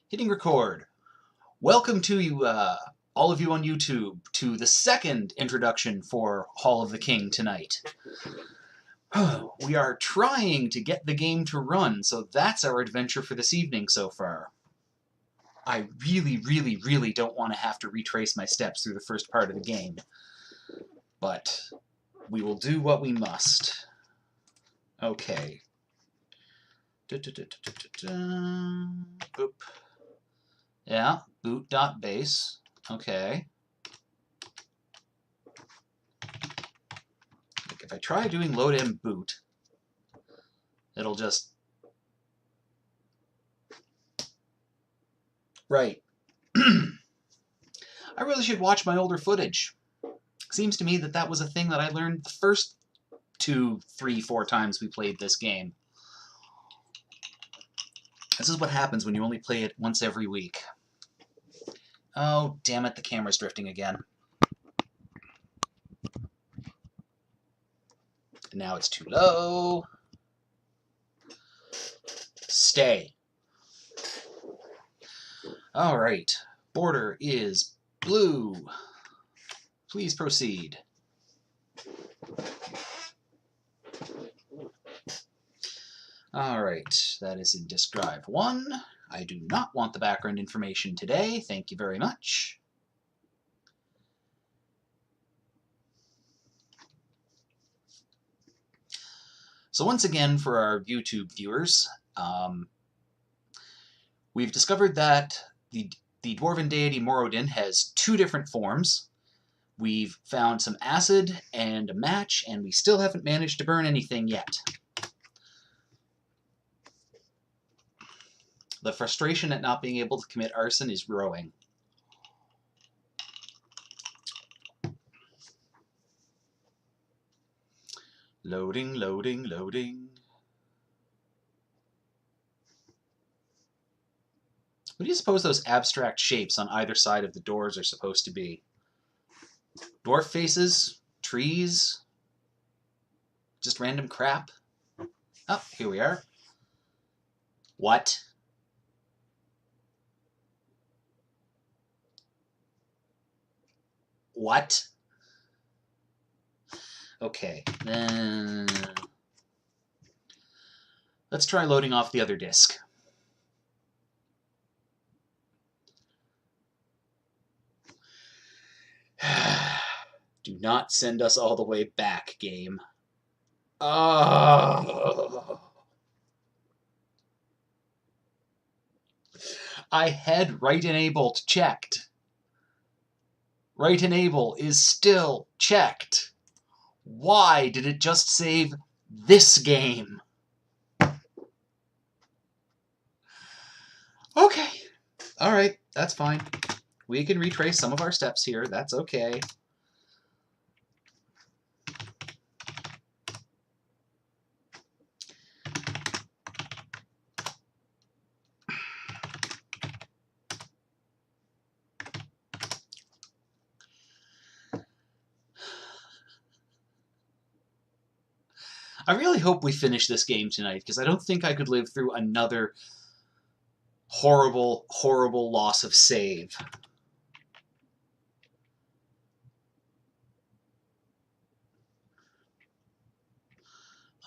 Hitting record. Welcome to you, all of you on YouTube, to the second introduction for Hall of the King tonight. We are trying to get the game to run, so that's our adventure for this evening so far. I really don't want to have to retrace my steps through the first part of the game, but we will do what we must. Okay. Boop. Yeah, boot.base. Okay. If I try doing load boot, it'll just... Right. I really should watch my older footage. Seems to me that that was a thing that I learned the first 2, 3, 4 times we played this game. This is what happens when you only play it once every week. Oh, damn it, the camera's drifting again. Now it's too low. Stay. Alright. Border is blue. Please proceed. Alright, that is in disk drive 1. I do not want the background information today. Thank you very much. So once again, for our YouTube viewers, we've discovered that the dwarven deity Morodin has 2 different forms. We've found some acid and a match, and we still haven't managed to burn anything yet. The frustration at not being able to commit arson is growing. Loading, loading, loading. What do you suppose those abstract shapes on either side of the doors are supposed to be? Dwarf faces? Trees? Just random crap? Oh, here we are. What? What? Okay, then... let's try loading off the other disk. Do not send us all the way back, game. Oh. I had write enabled checked. Write enable is still checked. Why did it just save this game? Okay. Alright, that's fine. We can retrace some of our steps here. That's okay. I really hope we finish this game tonight, because I don't think I could live through another horrible, horrible loss of save.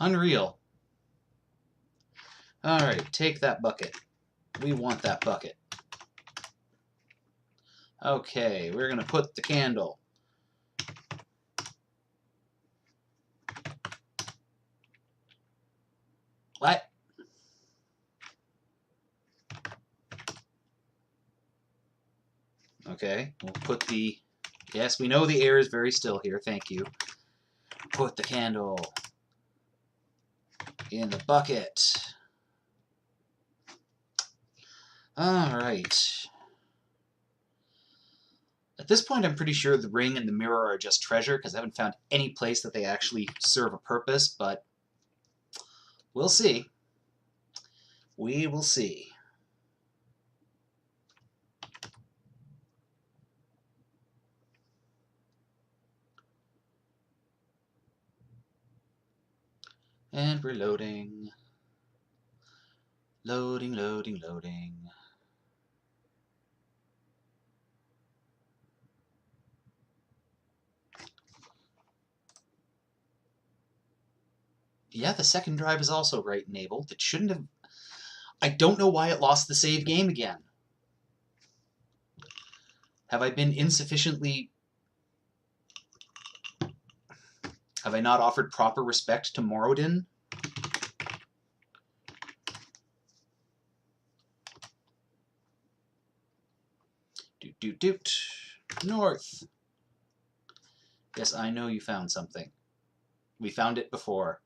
Unreal. Alright, take that bucket. We want that bucket. Okay, we're going to put the candle. What? Okay, we'll put the... Yes, we know the air is very still here. Thank you. Put the candle in the bucket. Alright. At this point, I'm pretty sure the ring and the mirror are just treasure, because I haven't found any place that they actually serve a purpose, but we'll see. We will see. And we're loading. Loading, loading, loading. Yeah, the second drive is also right enabled. It shouldn't have... I don't know why it lost the save game again. Have I been insufficiently... Have I not offered proper respect to Morodin? Doot, doot, doot. North. Yes, I know you found something. We found it before.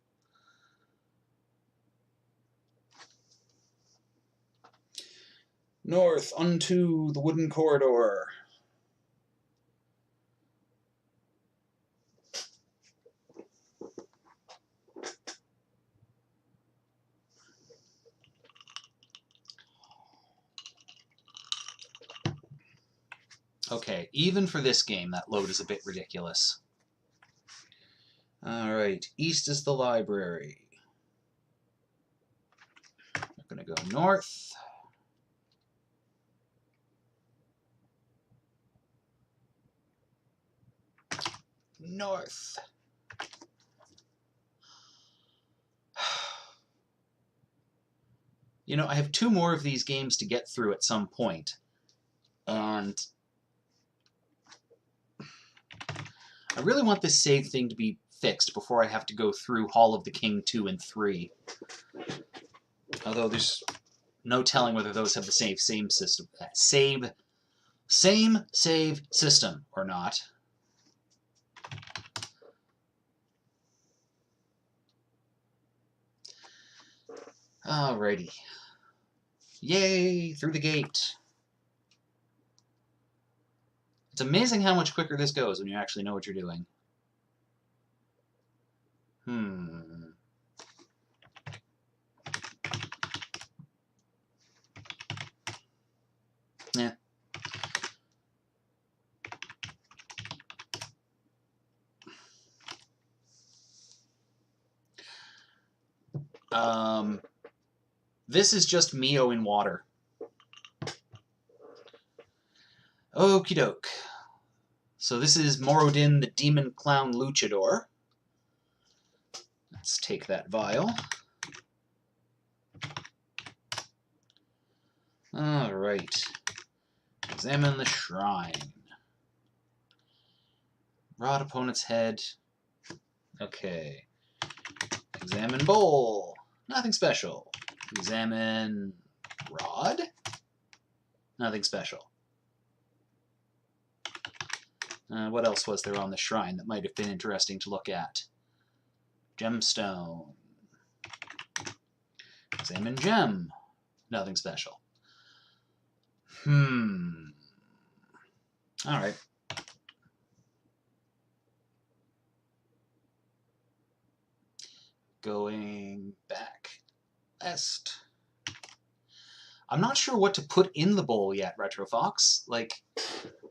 North, unto the wooden corridor. Okay, even for this game, that load is a bit ridiculous. Alright, east is the library. We're going to go north. North. You know, I have 2 more of these games to get through at some point, and I really want this save thing to be fixed before I have to go through Hall of the King 2 and 3. Although there's no telling whether those have the same system, same save system or not. Alrighty. Yay! Through the gate. It's amazing how much quicker this goes when you actually know what you're doing. Yeah. This is just Mio in water. Okie doke. So this is Morodin, the Demon Clown Luchador. Let's take that vial. Alright. Examine the shrine. Rod opponent's head. Okay. Examine bowl. Nothing special. Examine rod. Nothing special. What else was there on the shrine that might have been interesting to look at? Gemstone. Examine gem. Nothing special. Alright. Going back west. I'm not sure what to put in the bowl yet, RetroFox. Like,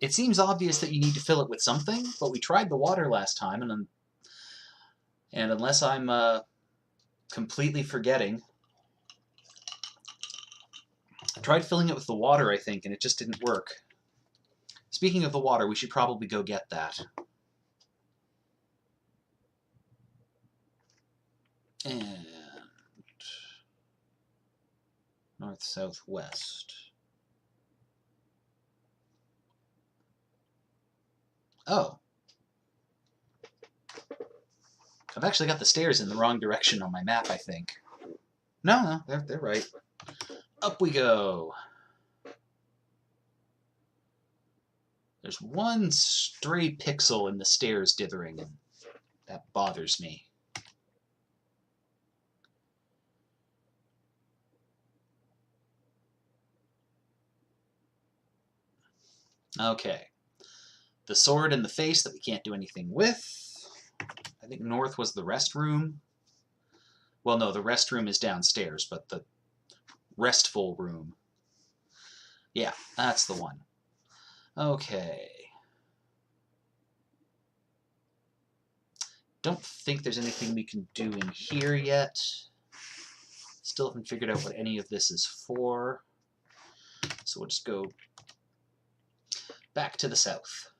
it seems obvious that you need to fill it with something, but we tried the water last time, and unless I'm completely forgetting, I tried filling it with the water, I think, and it just didn't work. Speaking of the water, we should probably go get that. And north, south, west. Oh. I've actually got the stairs in the wrong direction on my map, I think. No, they're right. Up we go. There's one stray pixel in the stairs dithering, and that bothers me. Okay. The sword in the face that we can't do anything with. I think north was the restroom. Well, no, the restroom is downstairs, but the restful room. Yeah, that's the one. Okay. Don't think there's anything we can do in here yet. Still haven't figured out what any of this is for. So we'll just go back to the south.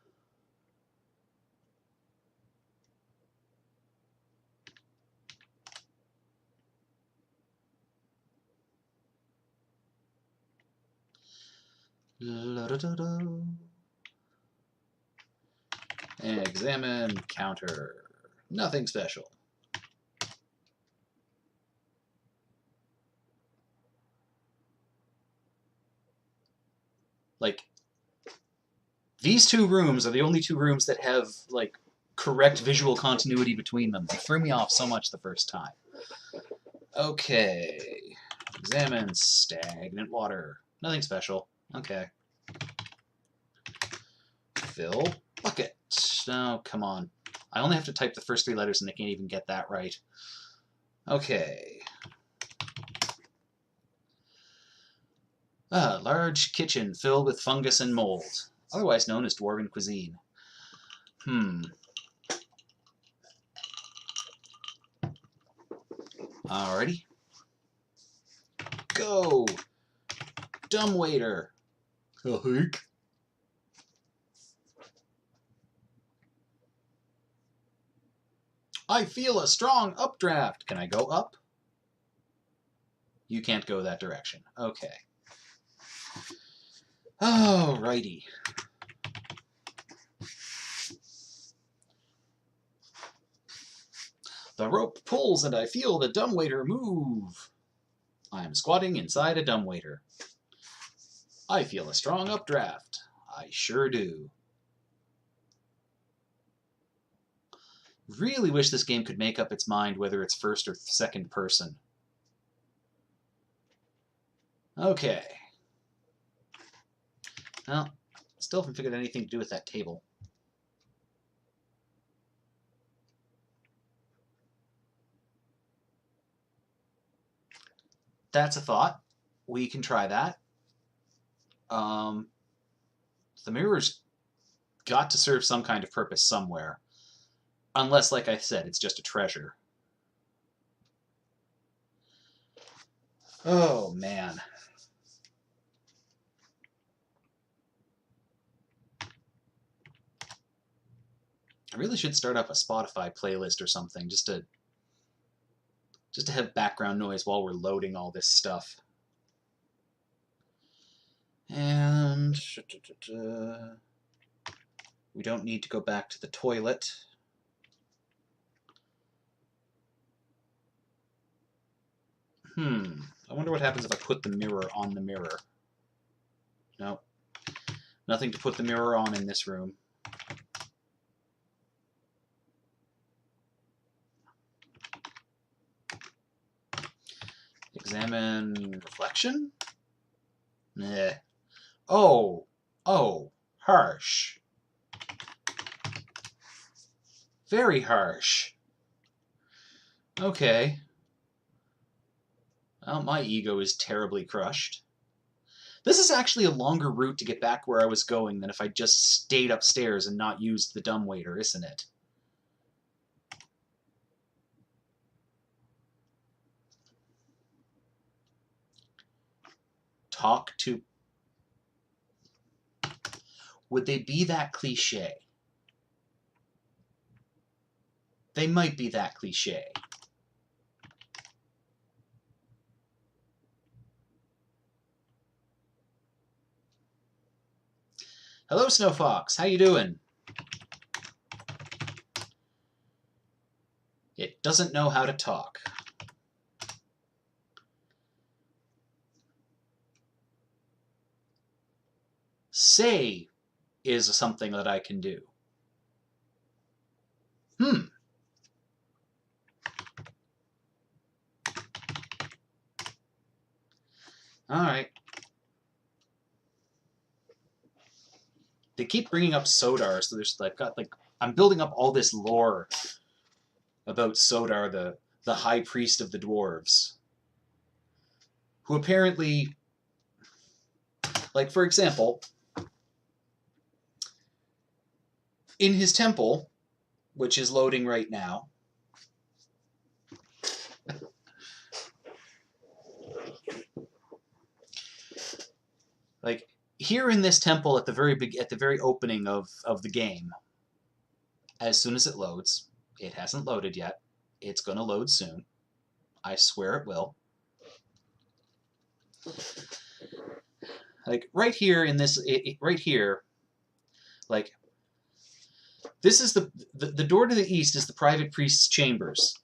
La-da-da-da. Examine counter. Nothing special. Like, these two rooms are the only two rooms that have, like, correct visual continuity between them. They threw me off so much the first time. Okay. Examine stagnant water. Nothing special. Okay. Fill bucket. Oh, come on. I only have to type the first three letters and they can't even get that right. Okay. A large kitchen filled with fungus and mold, otherwise known as dwarven cuisine. Alrighty. Go! Dumbwaiter. I feel a strong updraft. Can I go up? You can't go that direction. Okay. Alrighty. The rope pulls and I feel the dumbwaiter move. I am squatting inside a dumbwaiter. I feel a strong updraft. I sure do. Really wish this game could make up its mind whether it's first or second person. Okay. Well, still haven't figured out anything to do with that table. That's a thought. We can try that. The mirror's got to serve some kind of purpose somewhere. Unless, like I said, it's just a treasure. Oh, man. I really should start up a Spotify playlist or something just to have background noise while we're loading all this stuff. And we don't need to go back to the toilet. I wonder what happens if I put the mirror on the mirror. No. Nothing to put the mirror on in this room. Examine reflection? Nah. Oh, harsh. Very harsh. Okay. Well, my ego is terribly crushed. This is actually a longer route to get back where I was going than if I just stayed upstairs and not used the dumbwaiter, isn't it? Talk to... Would they be that cliché? They might be that cliché. Hello, Snow Fox. How you doing? It doesn't know how to talk. Say is something that I can do. Alright. They keep bringing up Sodar, so there's I'm building up all this lore about Sodar, the high priest of the dwarves, who apparently, like, for example, in his temple, which is loading right now, like, here in this temple at the very opening of the game, as soon as it loads, it hasn't loaded yet, it's going to load soon. I swear it will. like right here in this, right here, like this is the door to the east is the private priest's chambers,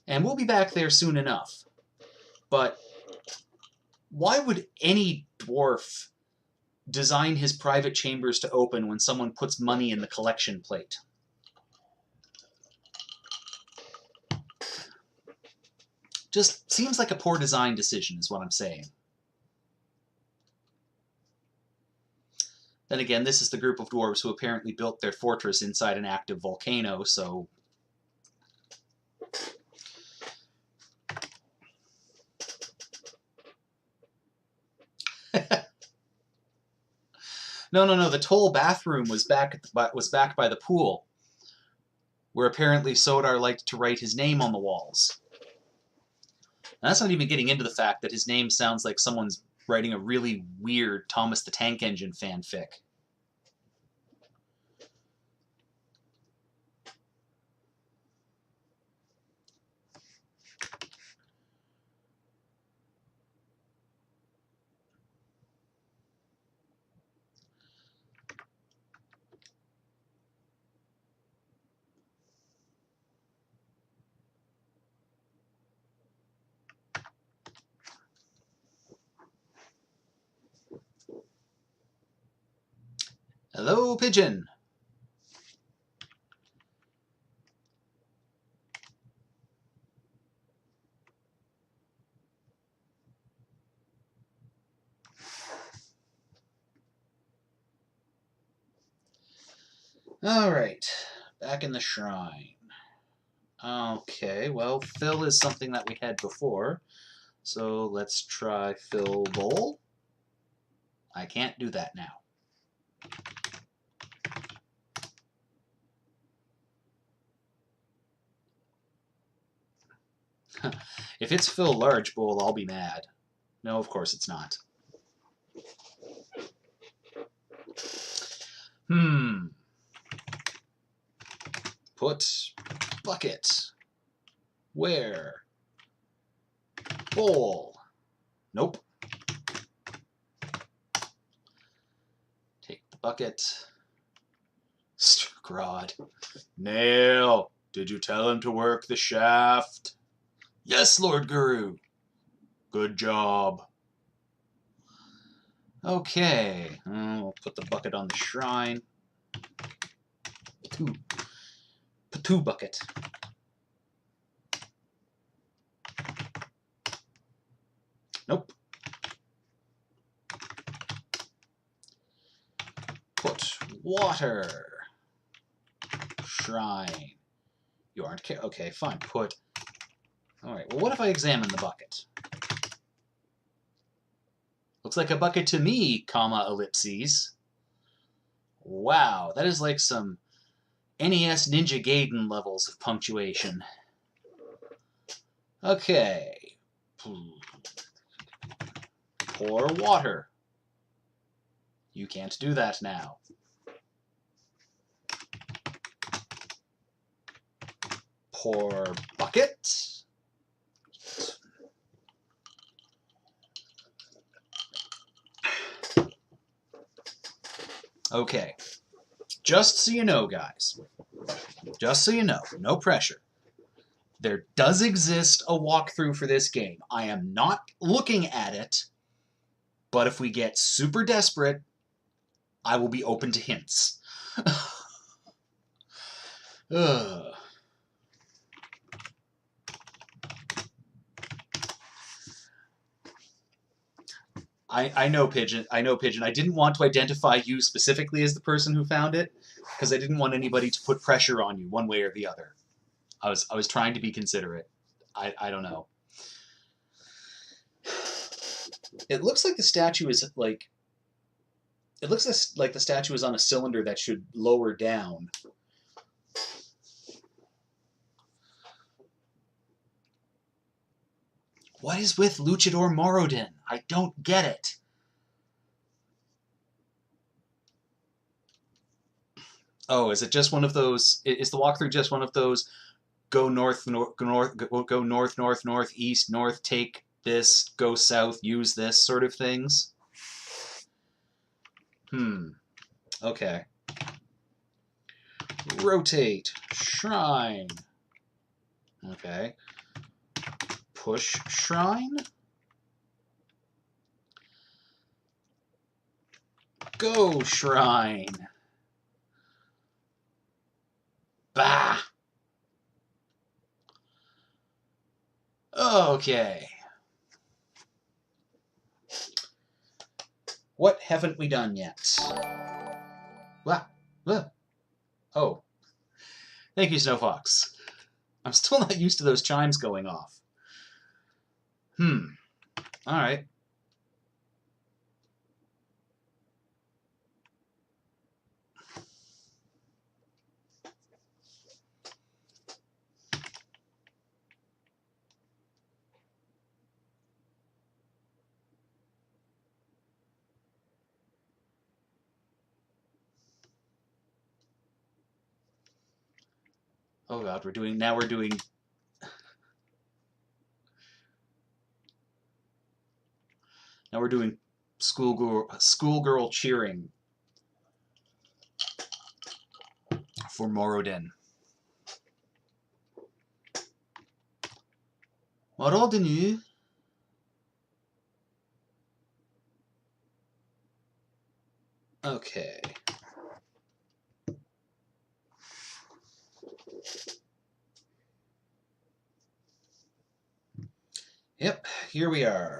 and we'll be back there soon enough. But why would any dwarf design his private chambers to open when someone puts money in the collection plate? Just seems like a poor design decision is what I'm saying. Then again, this is the group of dwarves who apparently built their fortress inside an active volcano, so... No, the toll bathroom was back by the pool, where apparently Sodar liked to write his name on the walls. And that's not even getting into the fact that his name sounds like someone's writing a really weird Thomas the Tank Engine fanfic. Hello, pigeon. All right, back in the shrine. Okay, well, fill is something that we had before, so let's try fill bowl. I can't do that now. If it's fill large bowl, I'll be mad. No, of course it's not. Put bucket. Where? Bowl. Nope. Take the bucket. Strockrod. Nail. Did you tell him to work the shaft? Yes, Lord Guru. Good job. Okay. We'll put the bucket on the shrine. Two bucket. Nope. Put water. Shrine. You aren't okay, fine. Put... Alright, well, what if I examine the bucket? Looks like a bucket to me, comma, ellipses. Wow, that is like some NES Ninja Gaiden levels of punctuation. Okay. Pour water. You can't do that now. Pour bucket. Okay. Just so you know, guys. Just so you know, no pressure. There does exist a walkthrough for this game. I am not looking at it, but if we get super desperate, I will be open to hints. I know, Pigeon. I know, Pigeon. I didn't want to identify you specifically as the person who found it, because I didn't want anybody to put pressure on you one way or the other. I was trying to be considerate. I don't know. It looks like the statue is like... It looks like the statue is on a cylinder that should lower down. What is with Luchador Morodin? I don't get it. Oh, is it just one of those? Is the walkthrough just one of those? Go north, go north, east, north. Take this. Go south. Use this sort of things. Okay. Rotate. Shrine. Okay. Push shrine. Go shrine. Bah! Okay. What haven't we done yet? Blah. Blah. Oh. Thank you, Snowfox. I'm still not used to those chimes going off. Alright. Oh god, we're doing schoolgirl cheering for Morodin. Morodinu. Okay. Yep, here we are.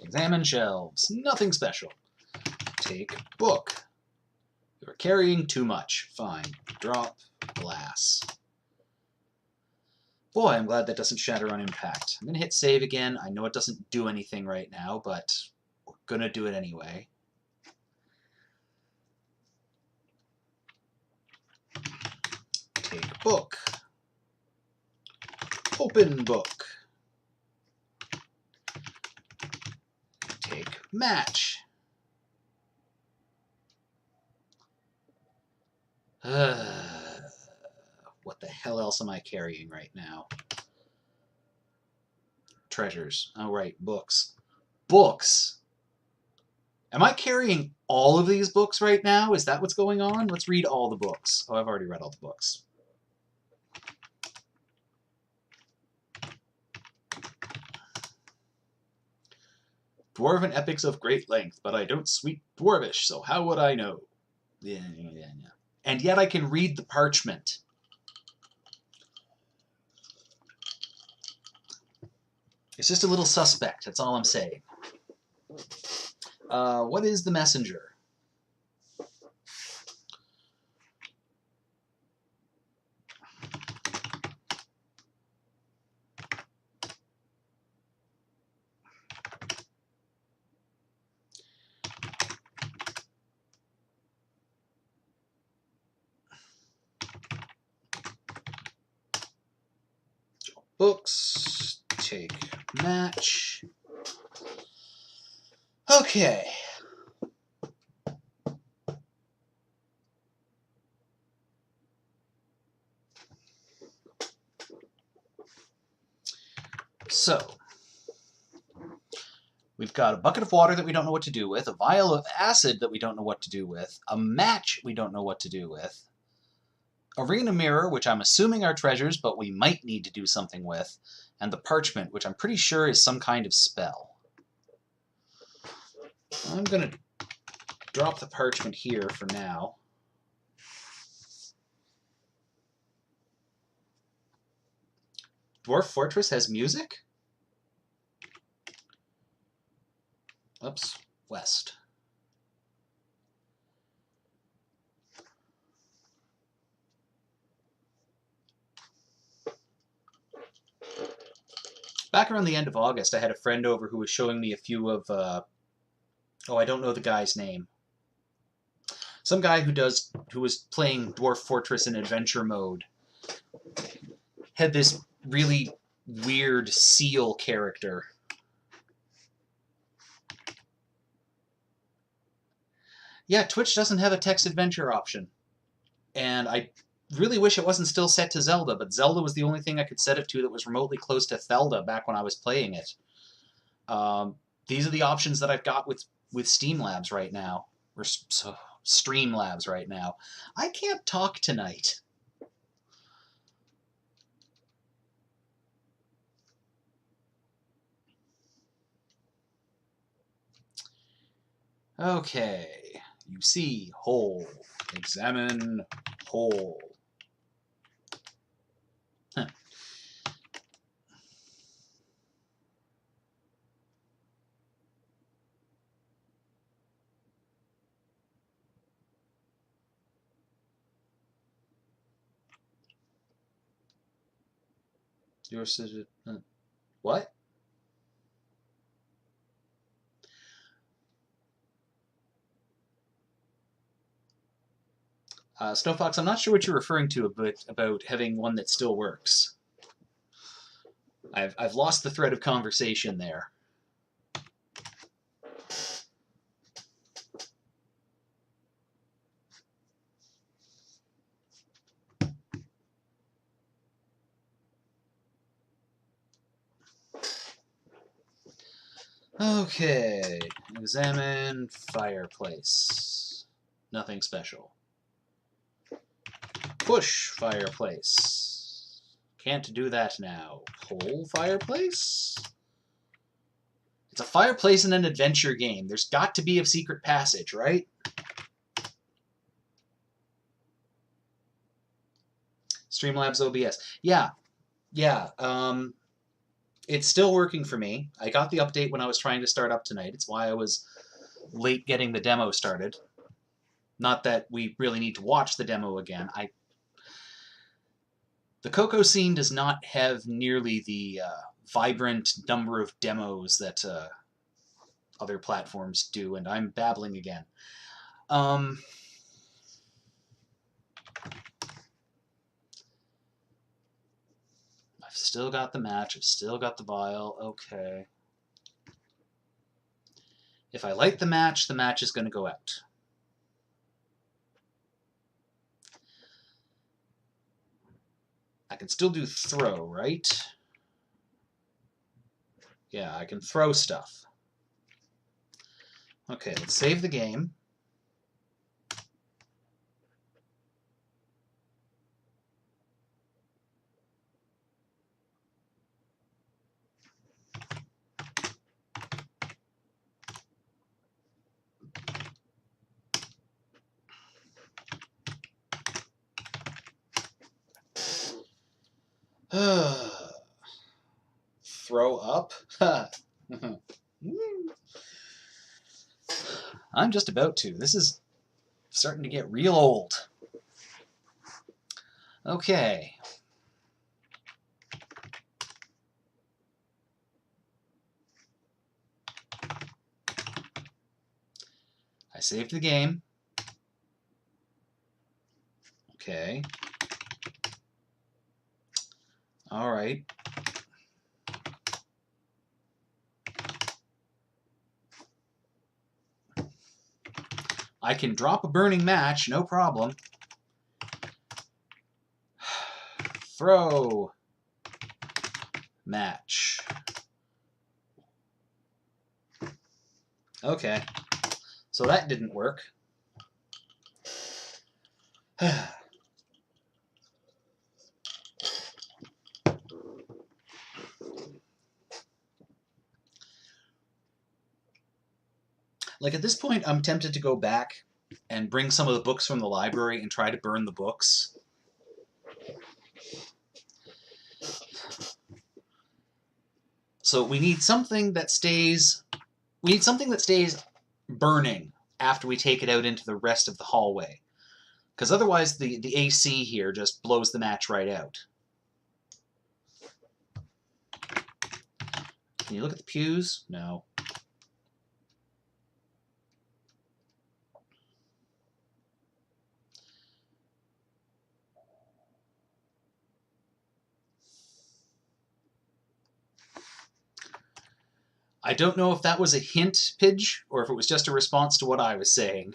Examine shelves. Nothing special. Take book. You're carrying too much. Fine. Drop glass. Boy, I'm glad that doesn't shatter on impact. I'm going to hit save again. I know it doesn't do anything right now, but we're going to do it anyway. Take book. Open book. Take match. What the hell else am I carrying right now? Treasures. Oh, right. Books. Books! Am I carrying all of these books right now? Is that what's going on? Let's read all the books. Oh, I've already read all the books. Dwarven epics of great length, but I don't speak Dwarvish, so how would I know? Yeah. And yet I can read the parchment. It's just a little suspect, that's all I'm saying. What is the messenger? Books, take match. Okay. So, we've got a bucket of water that we don't know what to do with, a vial of acid that we don't know what to do with, a match we don't know what to do with, a ring and a mirror, which I'm assuming are treasures, but we might need to do something with, and the parchment, which I'm pretty sure is some kind of spell. I'm going to drop the parchment here for now. Dwarf Fortress has music? Oops, west. Back around the end of August, I had a friend over who was showing me a few of, oh, I don't know the guy's name. Some guy who was playing Dwarf Fortress in adventure mode had this really weird seal character. Yeah, Twitch doesn't have a text adventure option. And I really wish it wasn't still set to Zelda, but Zelda was the only thing I could set it to that was remotely close to Thelda back when I was playing it. These are the options that I've got with with Steam Labs right now, or Stream Labs right now. I can't talk tonight. Okay, you see hole. Examine hole. Huh. Yours is what? Snowfox, I'm not sure what you're referring to about having one that still works. I've lost the thread of conversation there. Okay, examine fireplace. Nothing special. Push fireplace. Can't do that now. Pull fireplace? It's a fireplace in an adventure game. There's got to be a secret passage, right? Streamlabs OBS. Yeah. It's still working for me. I got the update when I was trying to start up tonight. It's why I was late getting the demo started. Not that we really need to watch the demo again. The Coco scene does not have nearly the vibrant number of demos that other platforms do, and I'm babbling again. I've still got the match. I've still got the vial. Okay. If I light the match is going to go out. I can still do throw, right? Yeah, I can throw stuff. Okay, let's save the game. Throw up? I'm just about to. This is starting to get real old. Okay. I saved the game. Okay. All right. I can drop a burning match, no problem. Throw match. Okay. So that didn't work. Like, at this point, I'm tempted to go back and bring some of the books from the library and try to burn the books. So we need something that stays... We need something that stays burning after we take it out into the rest of the hallway. Because otherwise the AC here just blows the match right out. Can you look at the pews? No. I don't know if that was a hint, Pidge, or if it was just a response to what I was saying.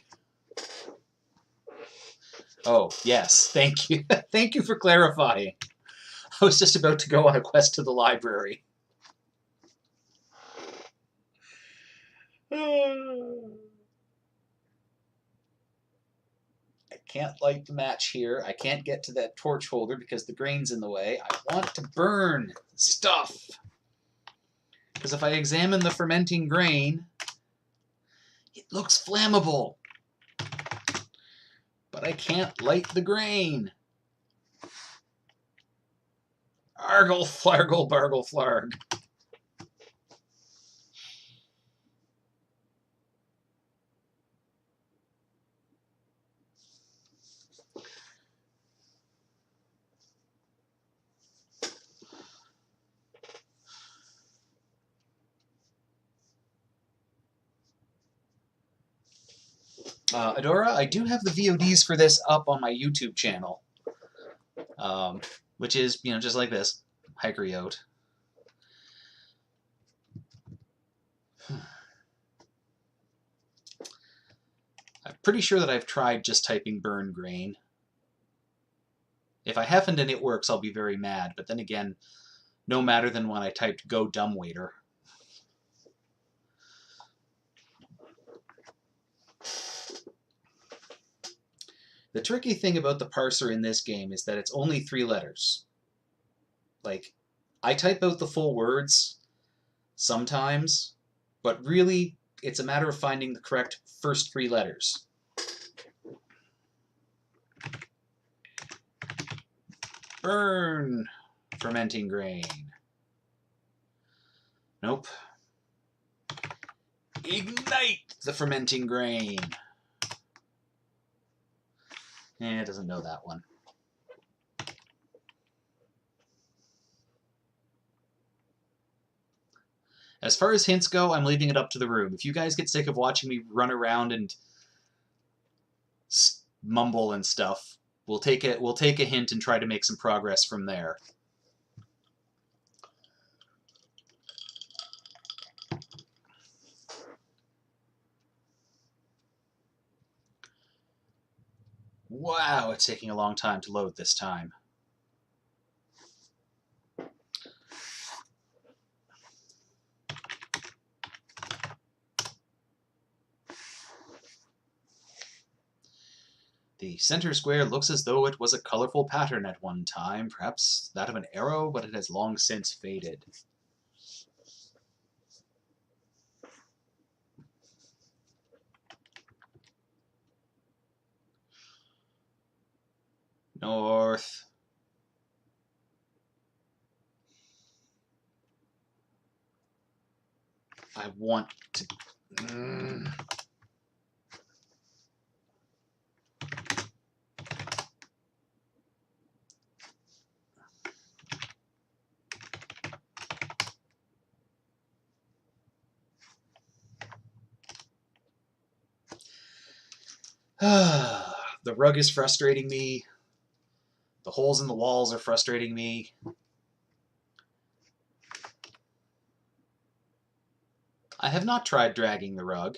Oh, yes, thank you. Thank you for clarifying. I was just about to go on a quest to the library. I can't light the match here. I can't get to that torch holder because the grain's in the way. I want to burn stuff. Because if I examine the fermenting grain, it looks flammable. But I can't light the grain. Argle, flargle, bargle, flarg. Adora, I do have the VODs for this up on my YouTube channel, which is, you know, just like this, Cocoyote. I'm pretty sure that I've tried just typing burn grain. If I haven't and it works, I'll be very mad, but then again, no matter than when I typed go dumbwaiter. The tricky thing about the parser in this game is that it's only 3 letters. Like, I type out the full words sometimes, but really, it's a matter of finding the correct first 3 letters. Burn fermenting grain. Nope. Ignite the fermenting grain. It doesn't know that one. As far as hints go, I'm leaving it up to the room. If you guys get sick of watching me run around and mumble and stuff, we'll take a hint and try to make some progress from there. Wow, it's taking a long time to load this time. The center square looks as though it was a colorful pattern at one time, perhaps that of an arrow, but it has long since faded. North. I want to... The rug is frustrating me. The holes in the walls are frustrating me. I have not tried dragging the rug.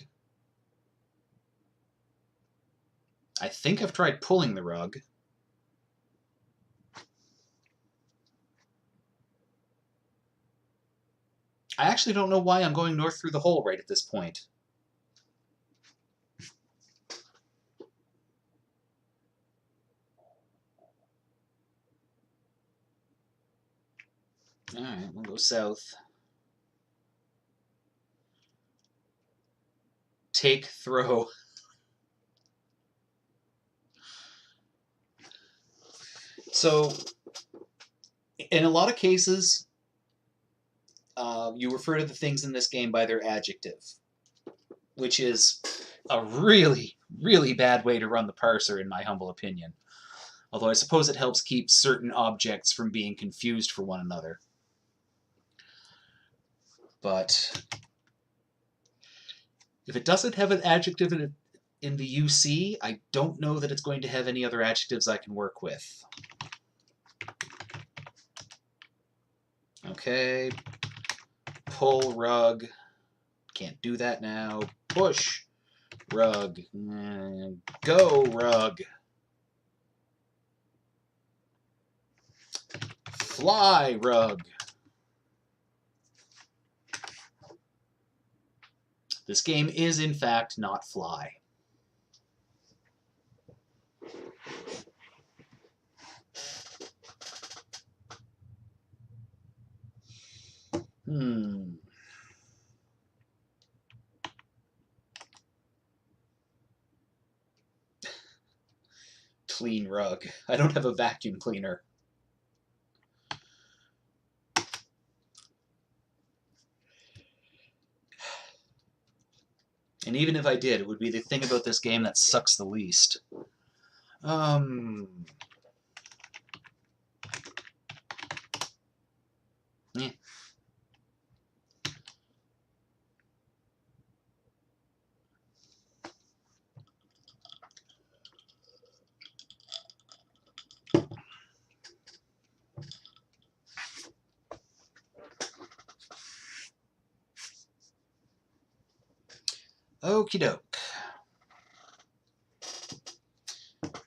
I think I've tried pulling the rug. I actually don't know why I'm going north through the hole right at this point. Alright, we'll go south. Take, throw. So, in a lot of cases, you refer to the things in this game by their adjective, which is a really, really bad way to run the parser, in my humble opinion. Although I suppose it helps keep certain objects from being confused for one another. But if it doesn't have an adjective in the UC, I don't know that it's going to have any other adjectives I can work with. Okay. Pull rug. Can't do that now. Push rug. Go rug. Fly rug. This game is, in fact, not Fly. Clean rug. I don't have a vacuum cleaner. And even if I did, it would be the thing about this game that sucks the least. Yeah. Okie doke.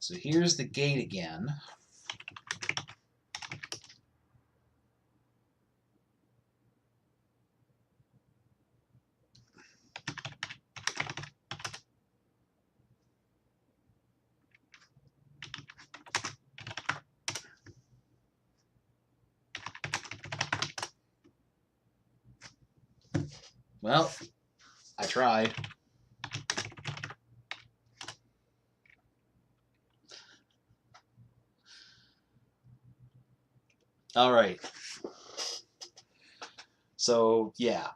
So here's the gate again. Well, I tried. All right. So, yeah.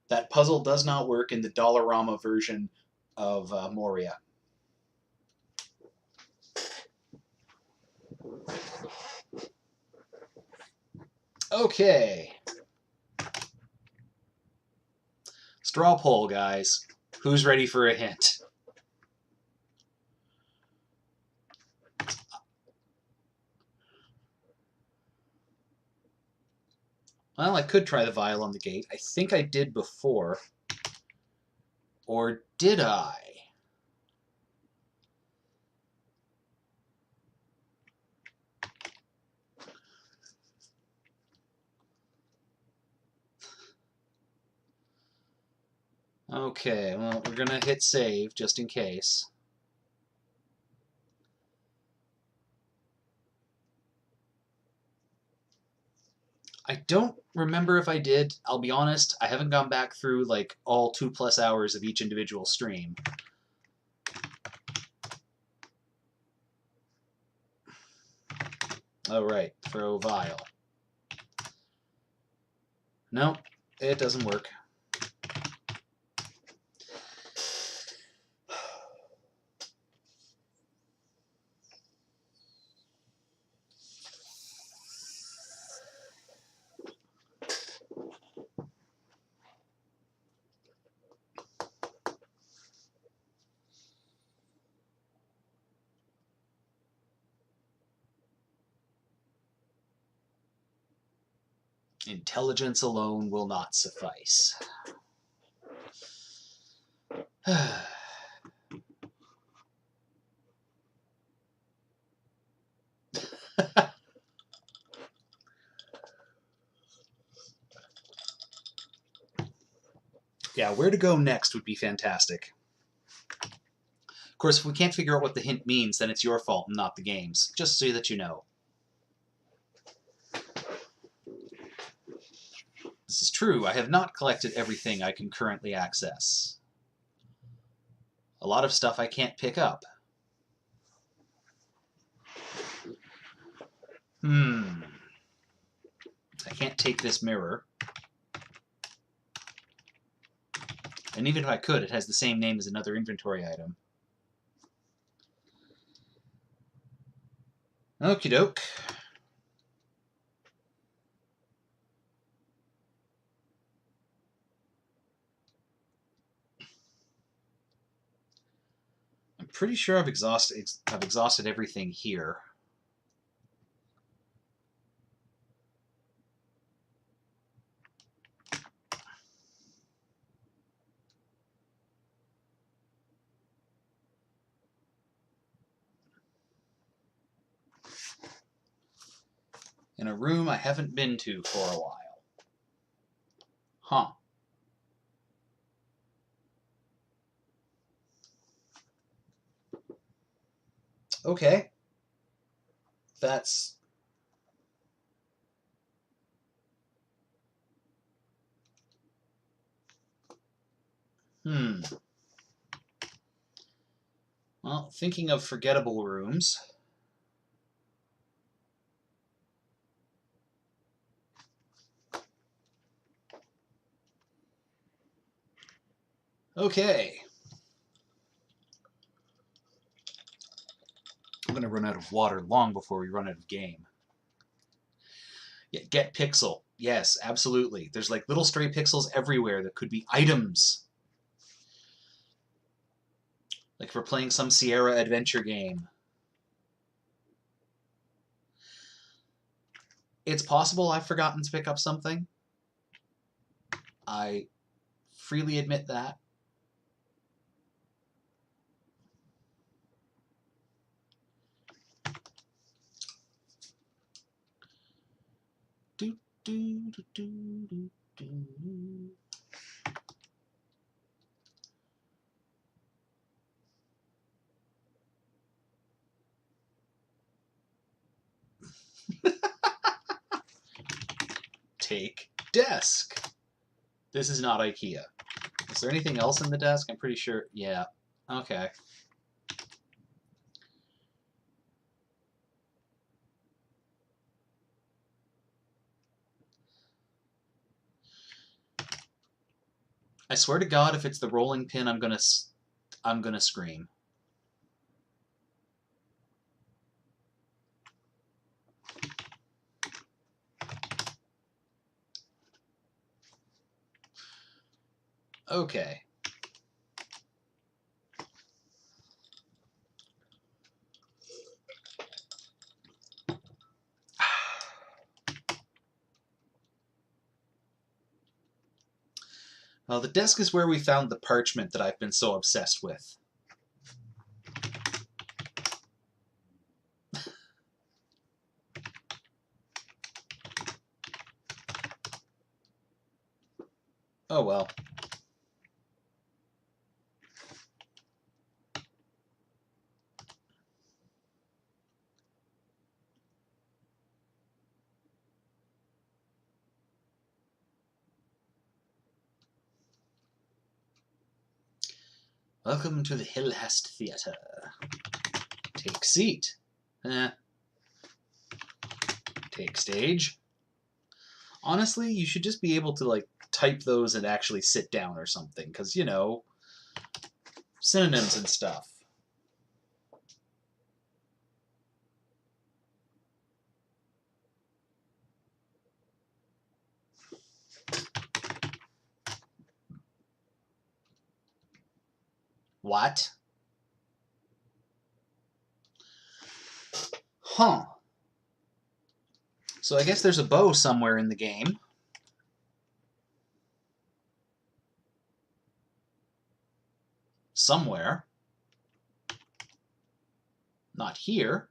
That puzzle does not work in the Dollarama version of Moria. Okay. Straw poll, guys. Who's ready for a hint? Well, I could try the vial on the gate. I think I did before. Or did I? Okay, well, we're going to hit save just in case. I don't remember if I did. I'll be honest, I haven't gone back through like all 2+ hours of each individual stream. Oh, right, throw vial. No, it doesn't work. Intelligence alone will not suffice. Yeah, where to go next would be fantastic. Of course, if we can't figure out what the hint means, then it's your fault and not the game's, just so that you know. This is true, I have not collected everything I can currently access. A lot of stuff I can't pick up. I can't take this mirror. And even if I could, it has the same name as another inventory item. Okie doke. I'm pretty sure I've exhausted everything here. In a room I haven't been to for a while. Huh. Okay. That's... Well, thinking of forgettable rooms. Okay. I'm going to run out of water long before we run out of game. Yeah, get pixel. Yes, absolutely. There's like little stray pixels everywhere that could be items. Like if we're playing some Sierra adventure game. It's possible I've forgotten to pick up something. I freely admit that. Do, do, do, do, do, do. Take desk. This is not IKEA. Is there anything else in the desk? I'm pretty sure. Yeah. Okay. I swear to God, if it's the rolling pin, I'm gonna scream. Okay. Well, the desk is where we found the parchment that I've been so obsessed with. Oh well. Welcome to the Hillhast Theatre. Take seat. Take stage. Honestly, you should just be able to, like, type those and actually sit down or something, because, you know, synonyms and stuff. What? Huh. So I guess there's a bow somewhere in the game. Somewhere. Not here.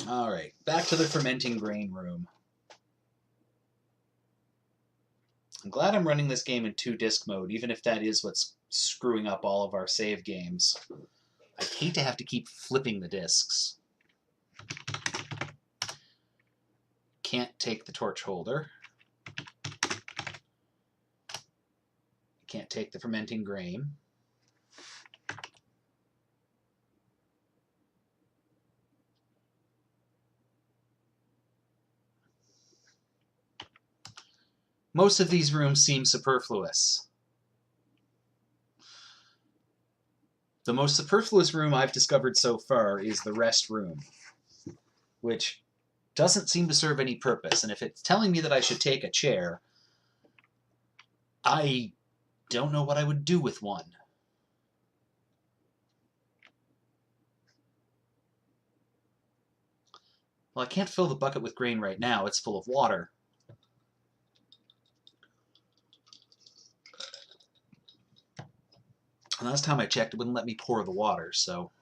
Alright, back to the fermenting grain room. I'm glad I'm running this game in 2-disc mode, even if that is what's screwing up all of our save games. I hate to have to keep flipping the discs. Can't take the torch holder. Can't take the fermenting grain. Most of these rooms seem superfluous. The most superfluous room I've discovered so far is the rest room, which doesn't seem to serve any purpose. And if it's telling me that I should take a chair, I don't know what I would do with one. Well, I can't fill the bucket with grain right now. It's full of water. Last time I checked, it wouldn't let me pour the water, so...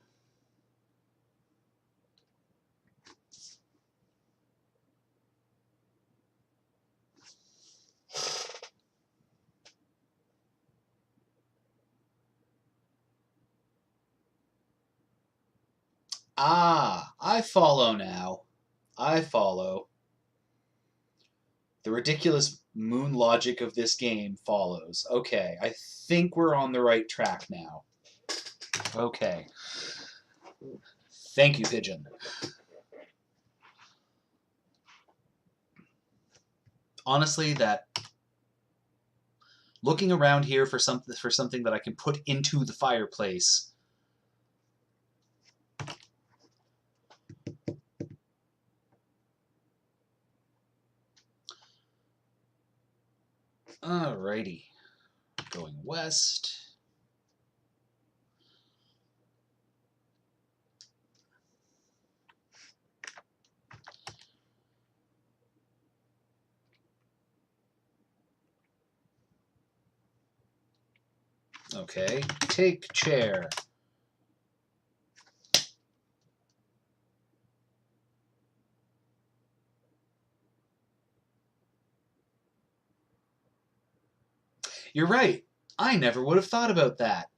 Ah, I follow now. I follow. The ridiculous moon logic of this game follows. Okay, I think we're on the right track now. Okay. Thank you, Pigeon. Honestly, that looking around here for something that I can put into the fireplace. Alrighty. Going west. Okay, take chair. You're right. I never would have thought about that.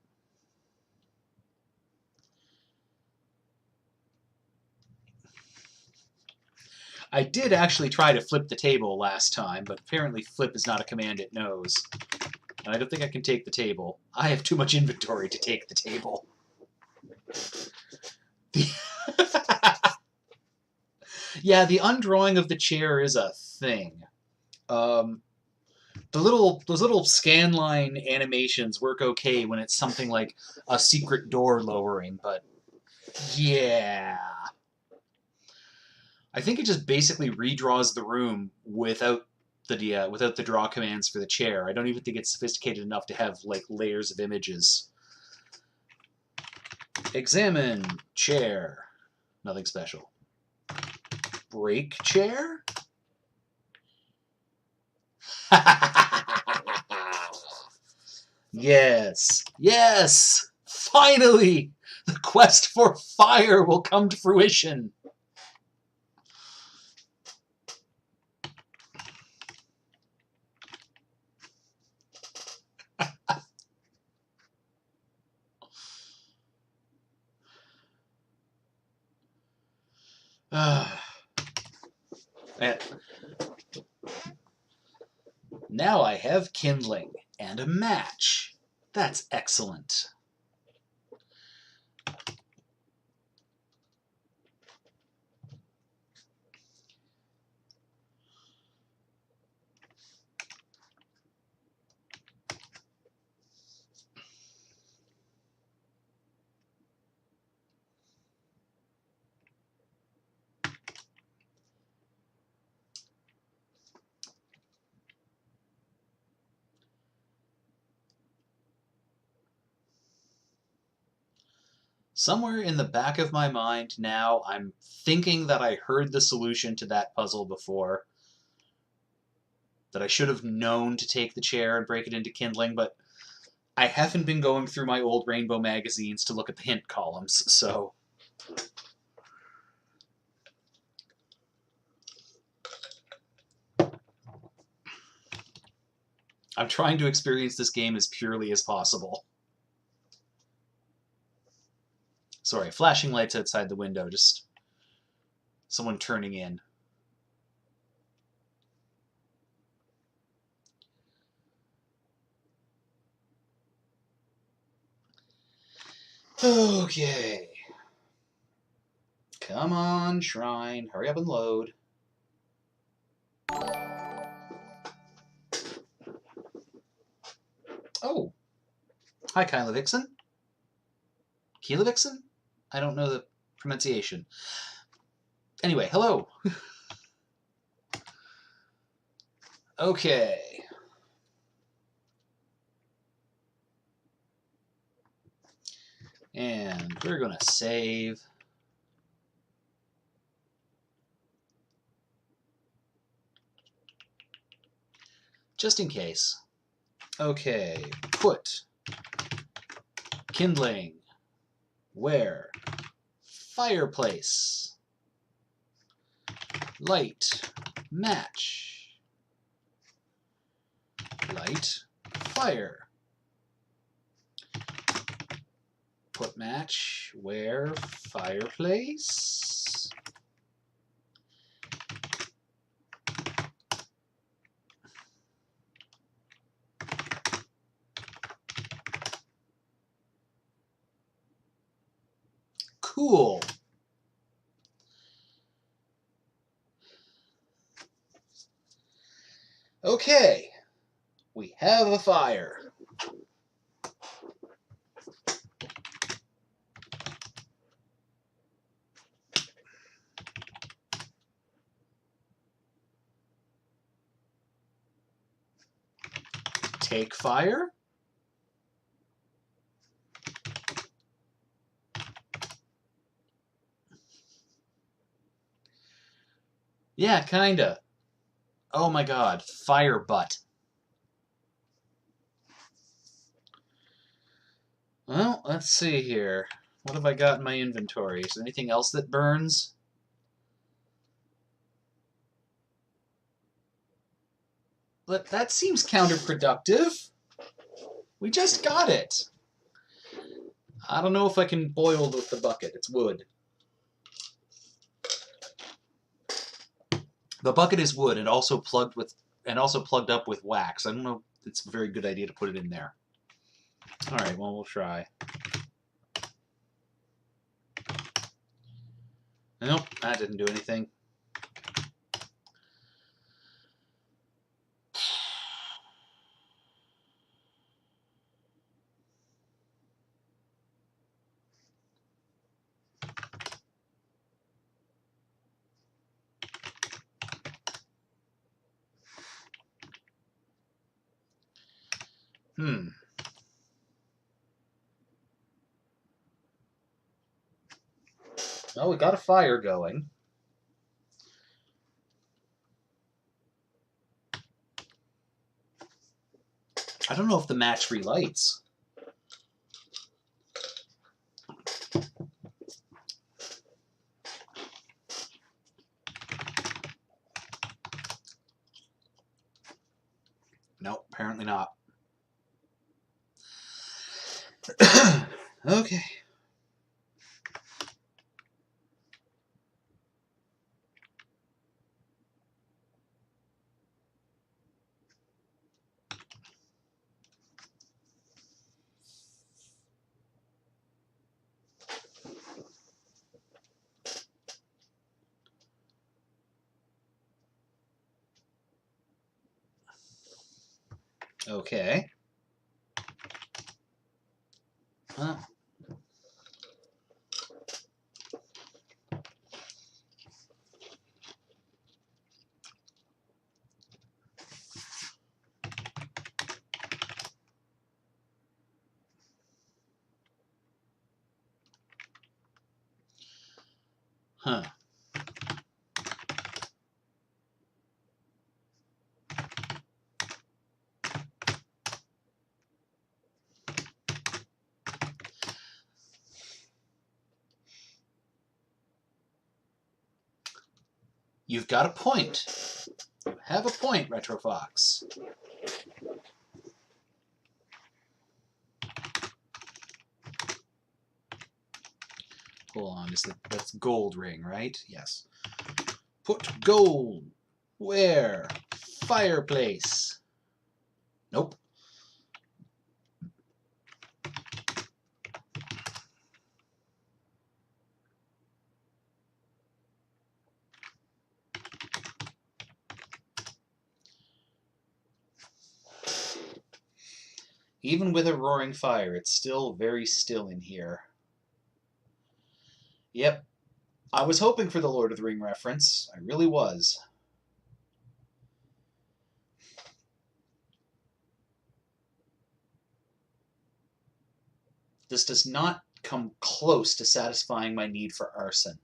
I did actually try to flip the table last time, but apparently flip is not a command it knows. And I don't think I can take the table. I have too much inventory to take the table. Yeah, the undrawing of the chair is a thing. Those little scanline animations work okay when it's something like a secret door lowering, but yeah. I think it just basically redraws the room without the draw commands for the chair. I don't even think it's sophisticated enough to have like layers of images. Examine chair. Nothing special. Break chair? Yes. Yes! Finally! The quest for fire will come to fruition. Now I have kindling and a match. That's excellent. Somewhere in the back of my mind now, I'm thinking that I heard the solution to that puzzle before. That I should have known to take the chair and break it into kindling, but I haven't been going through my old Rainbow magazines to look at the hint columns, so... I'm trying to experience this game as purely as possible. Sorry, flashing lights outside the window, just someone turning in. Okay. Come on, Shrine. Hurry up and load. Oh. Hi, Kyla Vixen. Keela Vixen? I don't know the pronunciation. Anyway, hello. Okay. And we're going to save. Just in case. Okay, put Kindling. Where? Fireplace. Light. Match. Light. Fire. Put match. Where? Fireplace. Cool. Okay, we have a fire. Take fire. Yeah, kinda. Oh my god, fire butt. Well, let's see here. What have I got in my inventory? Is there anything else that burns? But that seems counterproductive. We just got it. I don't know if I can boil with the bucket. It's wood. The bucket is wood and also plugged up with wax. I don't know if it's a very good idea to put it in there. All right, well, we'll try. Nope, that didn't do anything. Well, we got a fire going. I don't know if the match relights. Nope, apparently not. Okay. Okay. Huh. Huh. You've got a point. You have a point, Retro Fox. Hold on, that's gold ring, right? Yes. Put gold. Where? Fireplace. Nope. Even with a roaring fire, it's still very still in here. Yep. I was hoping for the Lord of the Ring reference. I really was. This does not come close to satisfying my need for arson.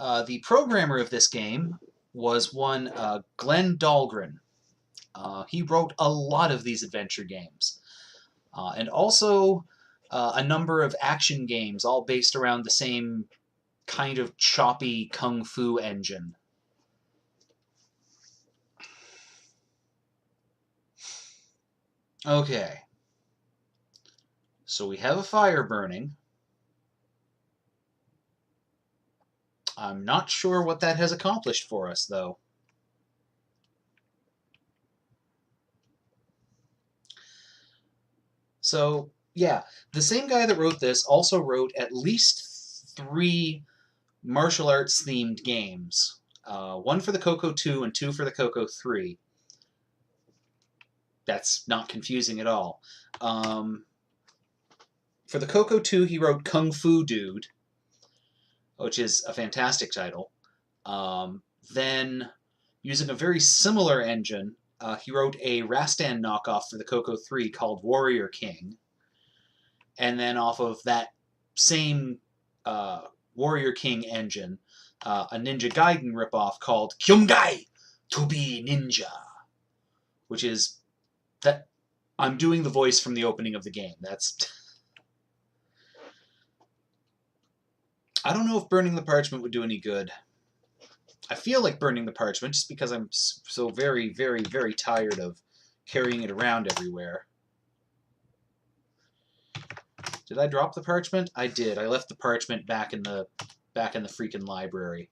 The programmer of this game was one Glenn Dahlgren. He wrote a lot of these adventure games. And also a number of action games, all based around the same kind of choppy kung fu engine. Okay. So we have a fire burning. I'm not sure what that has accomplished for us, though. So, yeah, the same guy that wrote this also wrote at least 3 martial arts themed games. 1 for the Coco 2 and 2 for the Coco 3. That's not confusing at all. For the Coco 2, he wrote Kung Fu Dude, which is a fantastic title. Then, using a very similar engine, he wrote a Rastan knockoff for the Coco 3 called Warrior King. And then off of that same Warrior King engine, a Ninja Gaiden ripoff called Kyumgai to be Ninja, which is that I'm doing the voice from the opening of the game. That's I don't know if burning the parchment would do any good. I feel like burning the parchment just because I'm so very, very, very tired of carrying it around everywhere. Did I drop the parchment? I did. I left the parchment back in the freaking library.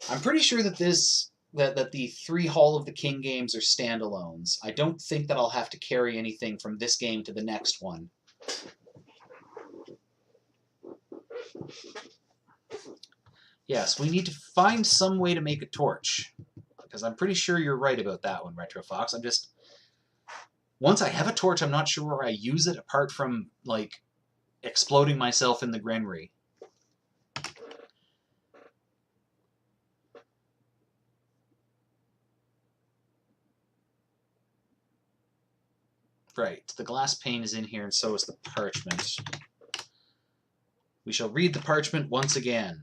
I'm pretty sure that that the 3 Hall of the King games are standalones. I don't think that I'll have to carry anything from this game to the next one. Yes, we need to find some way to make a torch. Because I'm pretty sure you're right about that one, RetroFox. I'm just... Once I have a torch, I'm not sure where I use it, apart from, like, exploding myself in the granary. Right, the glass pane is in here, and so is the parchment. We shall read the parchment once again.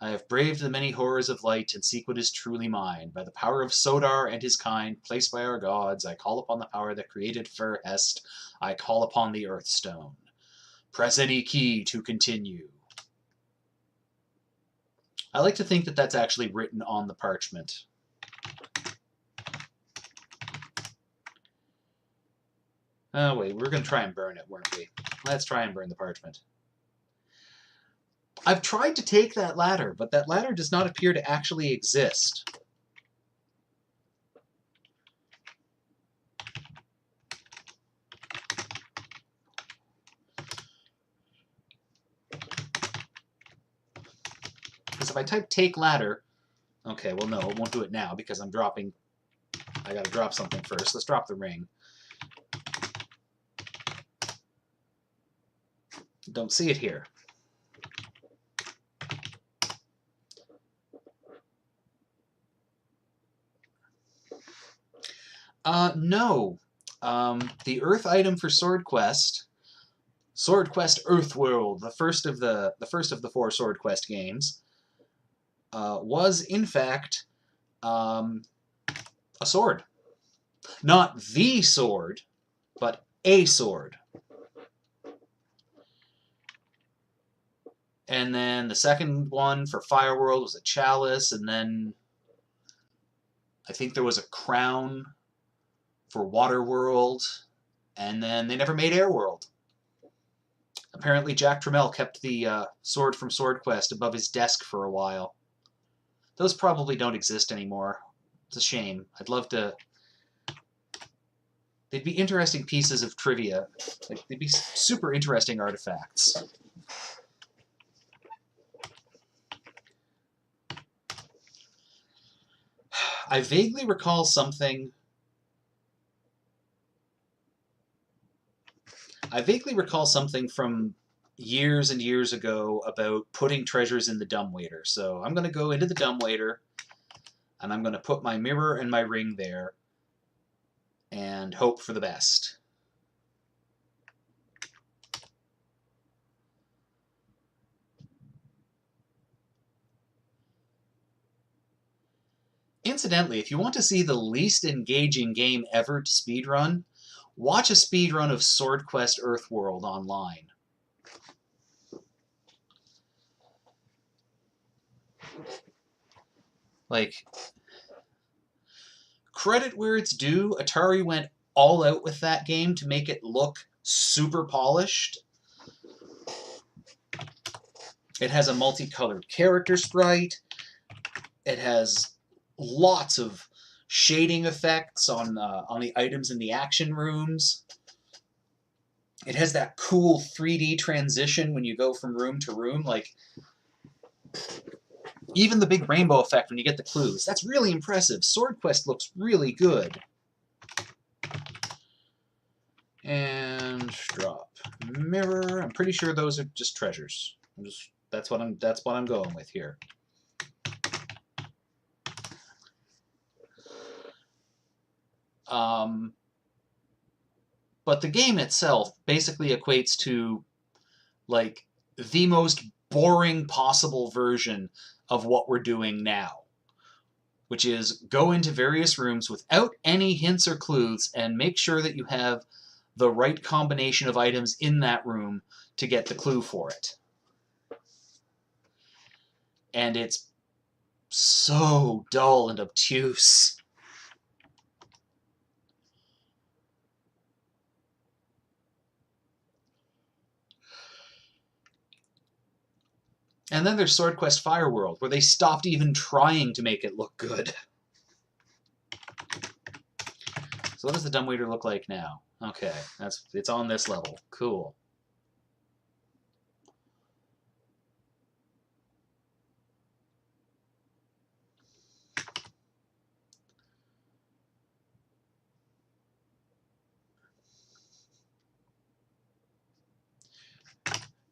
I have braved the many horrors of light, and seek what is truly mine. By the power of Sodar and his kind, placed by our gods, I call upon the power that created Fur Hest. I call upon the Earthstone. Press any key to continue. I like to think that that's actually written on the parchment. Oh, wait, we're going to try and burn it, weren't we? Let's try and burn the parchment. I've tried to take that ladder, but that ladder does not appear to actually exist. Because if I type take ladder... Okay, well, no, it won't do it now because I'm dropping... I gotta drop something first. Let's drop the ring. Don't see it here. No. The Earth item for Sword Quest Earthworld, the first of the 4 Sword Quest games, was in fact a sword. Not the sword, but a sword. And then the second one for Fireworld was a chalice, and then I think there was a crown for Waterworld, and then they never made Airworld. Apparently Jack Tramiel kept the sword from Sword Quest above his desk for a while. Those probably don't exist anymore. It's a shame. I'd love to... They'd be interesting pieces of trivia. Like, they'd be super interesting artifacts. I vaguely recall something... from years and years ago about putting treasures in the dumbwaiter. So I'm going to go into the dumbwaiter, and I'm going to put my mirror and my ring there. and hope for the best. Incidentally, if you want to see the least engaging game ever to speedrun, watch a speedrun of Sword Quest Earthworld online. Like, credit where it's due, Atari went all out with that game to make it look super polished. It has a multicolored character sprite. It has lots of shading effects on the items in the action rooms. It has that cool 3D transition when you go from room to room, like even the big rainbow effect when you get the clues. That's really impressive. Sword Quest looks really good. And drop mirror. I'm pretty sure those are just treasures. That's what I'm going with here. But the game itself basically equates to like the most boring possible version of what we're doing now, which is go into various rooms without any hints or clues and make sure that you have the right combination of items in that room to get the clue for it. And it's so dull and obtuse. And then there's Sword Quest Fireworld, where they stopped even trying to make it look good. So what does the dumbwaiter look like now? Okay, it's on this level. Cool.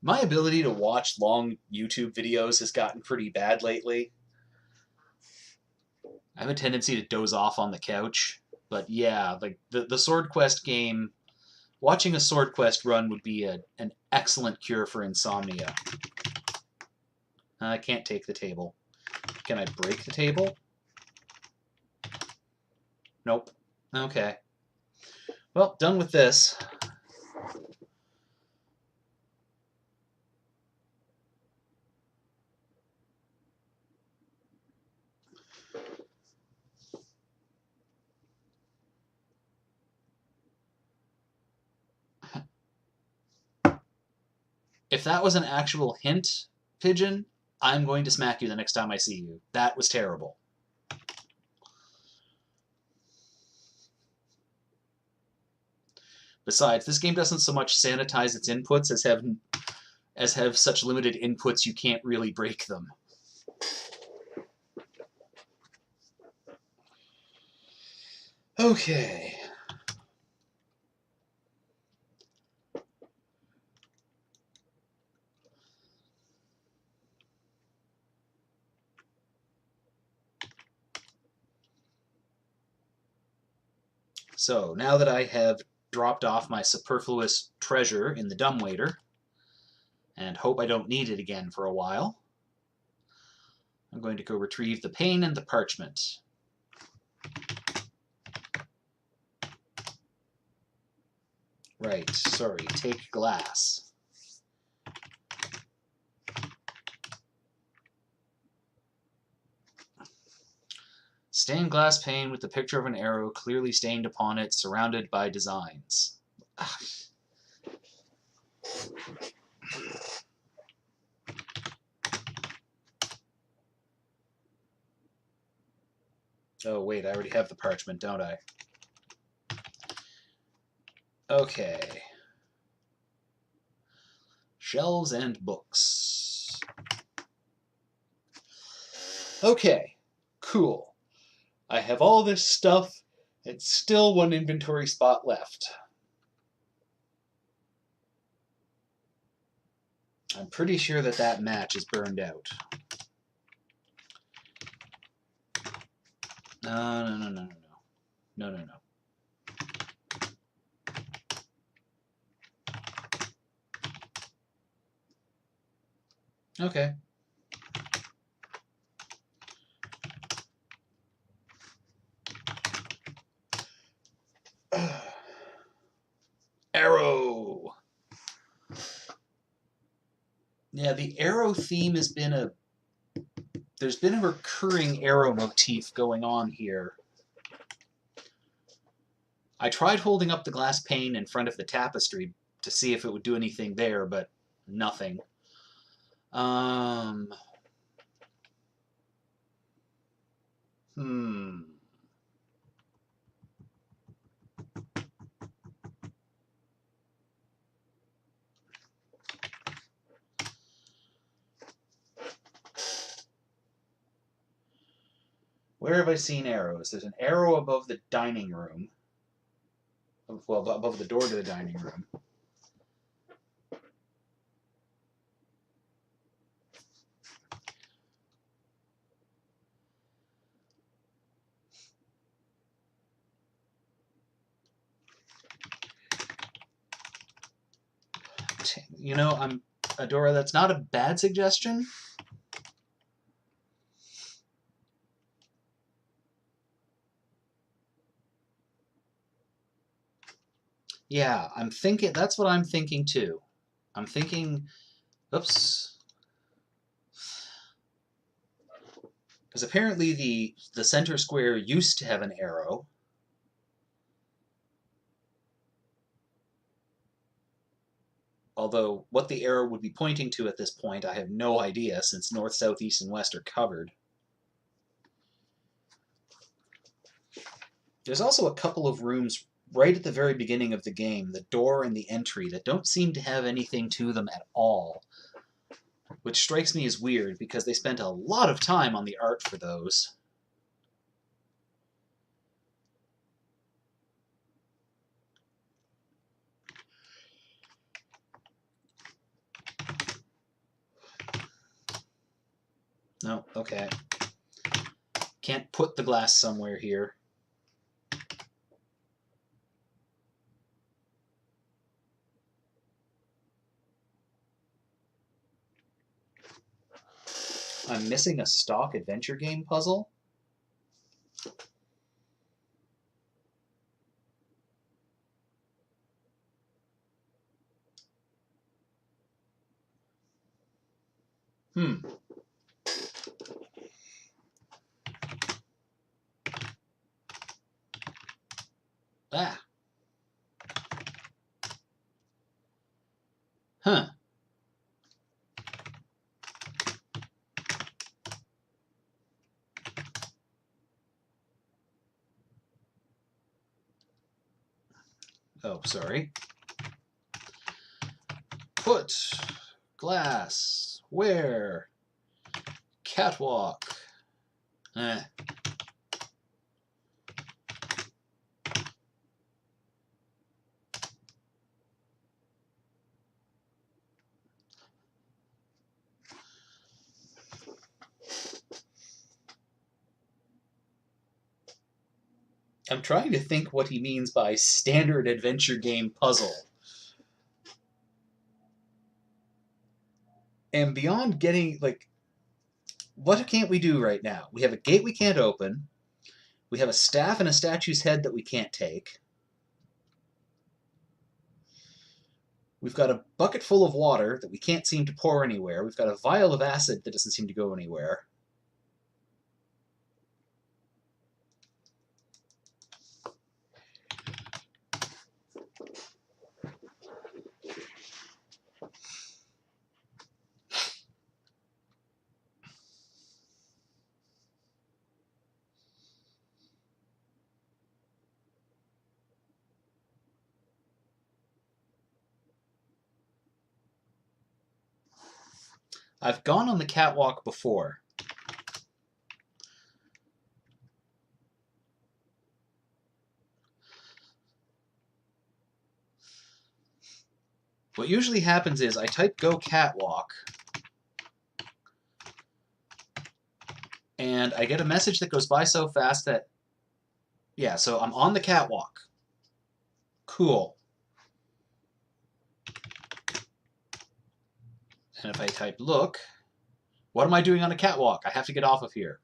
My ability to watch long YouTube videos has gotten pretty bad lately. I have a tendency to doze off on the couch. But yeah, like the Sword Quest game, watching a Sword Quest run would be an excellent cure for insomnia. I can't take the table. Can I break the table? Nope. Okay. Well, done with this. If that was an actual hint, Pigeon, I'm going to smack you the next time I see you. That was terrible. Besides, this game doesn't so much sanitize its inputs as have such limited inputs you can't really break them. Okay. So, now that I have dropped off my superfluous treasure in the dumbwaiter, and hope I don't need it again for a while, I'm going to go retrieve the pane and the parchment. Right, sorry, take glass. Stained glass pane with the picture of an arrow clearly stained upon it, surrounded by designs. Oh, wait, I already have the parchment, don't I? Okay. Shelves and books. Okay, cool. I have all this stuff, and still one inventory spot left. I'm pretty sure that that match is burned out. No. No. Okay. Arrow! Yeah, the arrow theme has been a... There's been a recurring arrow motif going on here. I tried holding up the glass pane in front of the tapestry to see if it would do anything there, but nothing. Where have I seen arrows? There's an arrow above the dining room. Well, above the door to the dining room. You know, Adora, that's not a bad suggestion. Yeah, I'm thinking, that's what I'm thinking too. I'm thinking, oops. Because apparently the center square used to have an arrow. Although what the arrow would be pointing to at this point, I have no idea, since north, south, east, and west are covered. There's also a couple of rooms right at the very beginning of the game, the door and the entry, that don't seem to have anything to them at all. Which strikes me as weird, because they spent a lot of time on the art for those. No, okay. Can't put the glass somewhere here. I'm missing a stock adventure game puzzle. Ah. Huh. Oh, sorry. Put glass where? Catwalk. Eh. I'm trying to think what he means by standard adventure game puzzle. And beyond getting, like, what can't we do right now? We have a gate we can't open. We have a staff and a statue's head that we can't take. We've got a bucket full of water that we can't seem to pour anywhere. We've got a vial of acid that doesn't seem to go anywhere. I've gone on the catwalk before. What usually happens is I type go catwalk, and I get a message that goes by so fast that, yeah, so I'm on the catwalk. Cool. And if I type look, What am I doing on a catwalk? I have to get off of here.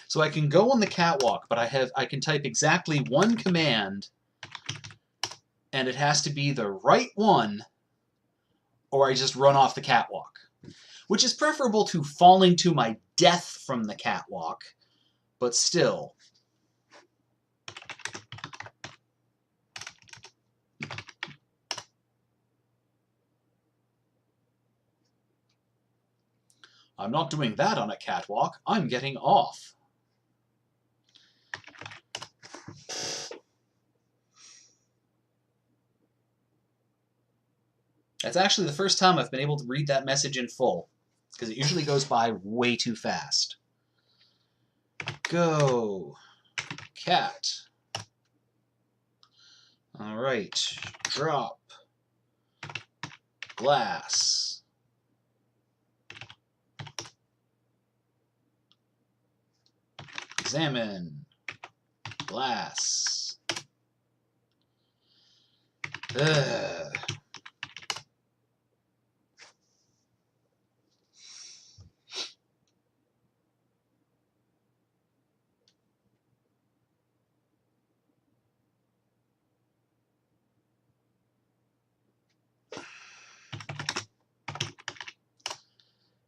So I can go on the catwalk, but I can type exactly one command, and it has to be the right one, or I just run off the catwalk. Which is preferable to falling to my death from the catwalk, but still. I'm not doing that on a catwalk. I'm getting off. That's actually the first time I've been able to read that message in full, because it usually goes by way too fast. Go. Cat. All right. Drop. Glass. Examine. Glass. Ugh.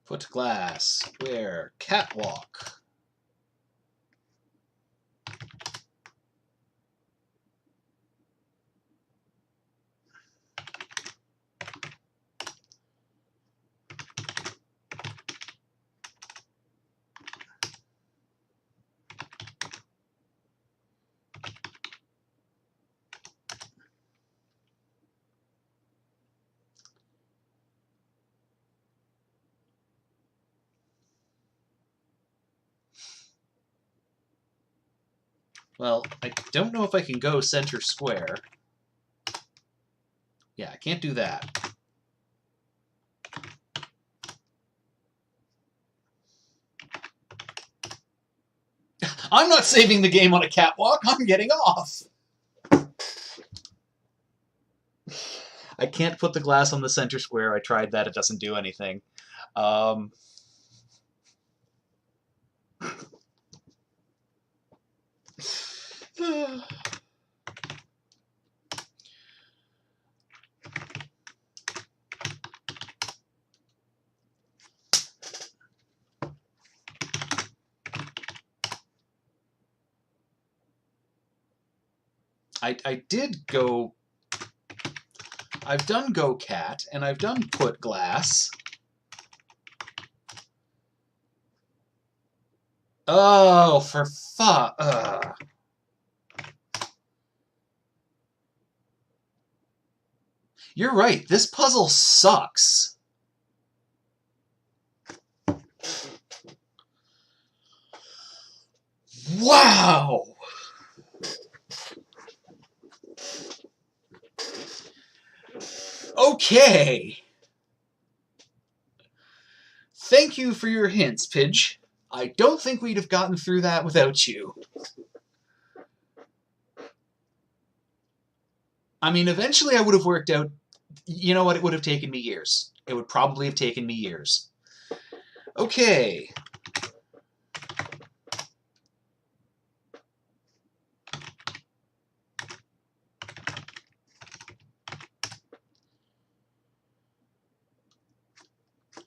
Put glass. Square. Catwalk. Well, I don't know if I can go center square. Yeah, I can't do that. I'm not saving the game on a catwalk. I'm getting off. I can't put the glass on the center square. I tried that. It doesn't do anything. I did go... I've done go cat, and I've done put glass. Oh, for fuck. You're right. This puzzle sucks. Wow! Okay. Thank you for your hints, Pidge. I don't think we'd have gotten through that without you. I mean, eventually I would have worked out... You know what? It would have taken me years. It would probably have taken me years. Okay.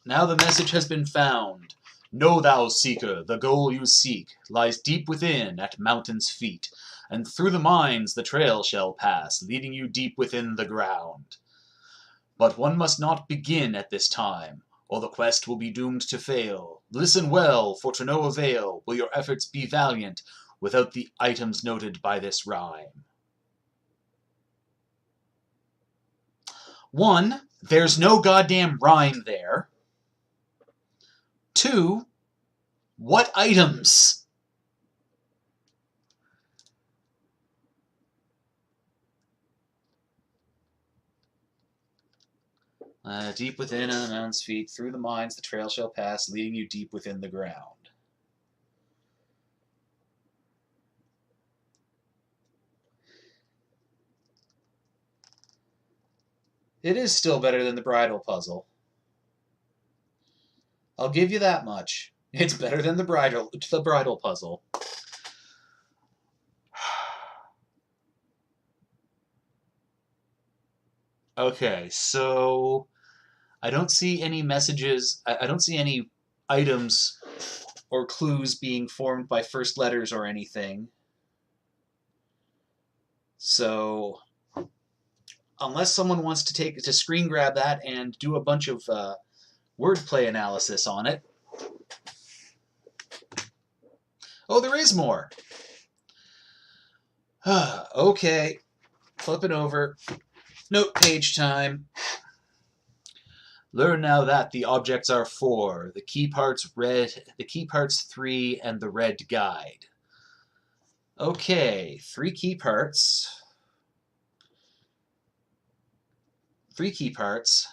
Now the message has been found. Know thou, seeker, the goal you seek lies deep within at mountain's feet, and through the mines the trail shall pass, leading you deep within the ground. But one must not begin at this time, or the quest will be doomed to fail. Listen well, for to no avail will your efforts be valiant without the items noted by this rhyme. 1. There's no goddamn rhyme there. 2. What items? Deep within a man's feet, through the mines the trail shall pass, leading you deep within the ground. It is still better than the bridal puzzle. I'll give you that much. It's better than the bridal puzzle. Okay, so I don't see any messages. I don't see any items or clues being formed by first letters or anything. So unless someone wants to screen grab that and do a bunch of wordplay analysis on it. Oh, there is more. Okay, flipping over. Note page time. Learn now that the objects are 4, the key parts 3, and the red guide. Okay, 3 key parts. 3 key parts.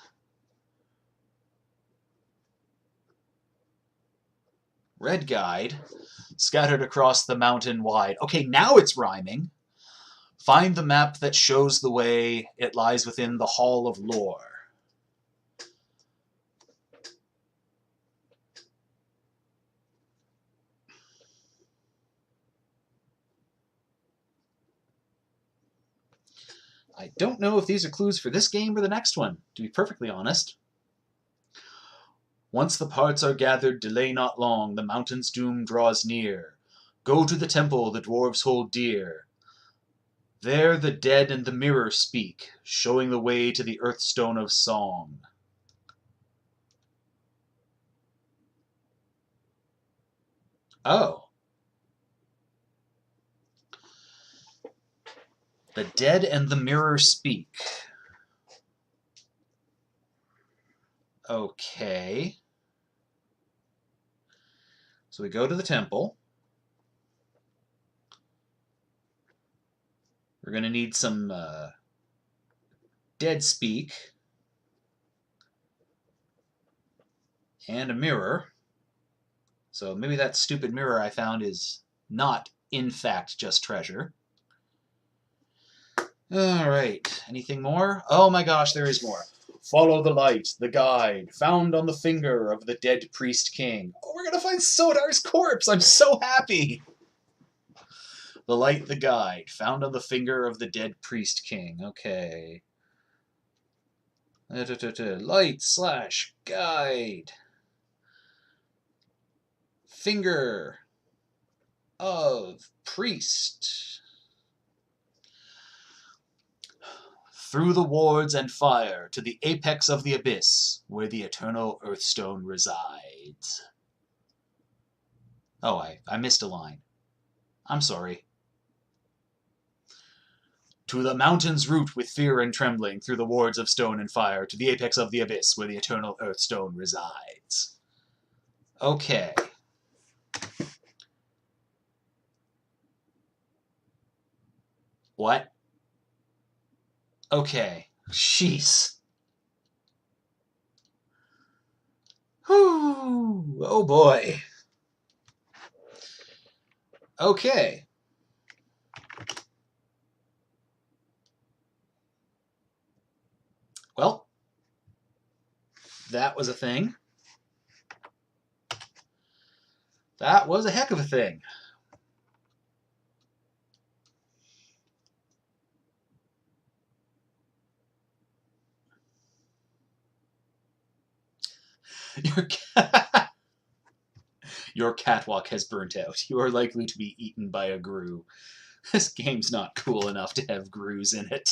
Red guide. Scattered across the mountain wide. Okay, now it's rhyming. Find the map that shows the way. It lies within the Hall of Lore. I don't know if these are clues for this game or the next one, to be perfectly honest. Once the parts are gathered, delay not long, the mountain's doom draws near. Go to the temple the dwarves hold dear. There the dead and the mirror speak, showing the way to the Earthstone of Song. Oh. The dead and the mirror speak. Okay. So we go to the temple. We're going to need some dead speak. And a mirror. So maybe that stupid mirror I found is not, in fact, just treasure. Alright, anything more? Oh my gosh, there is more. Follow the light, the guide, found on the finger of the dead priest king. Oh, we're gonna find Sodar's corpse! I'm so happy! The light, the guide, found on the finger of the dead priest king. Okay. Light / guide. Finger of priest. Through the wards and fire to the apex of the abyss, where the eternal Earthstone resides. Oh, I missed a line. I'm sorry. To the mountain's root with fear and trembling, through the wards of stone and fire, to the apex of the abyss, where the eternal Earthstone resides. Okay. What? Okay. Jeez. Whew. Oh boy. Okay. Well, that was a thing. That was a heck of a thing. Your catwalk has burnt out. You are likely to be eaten by a grue. This game's not cool enough to have grues in it.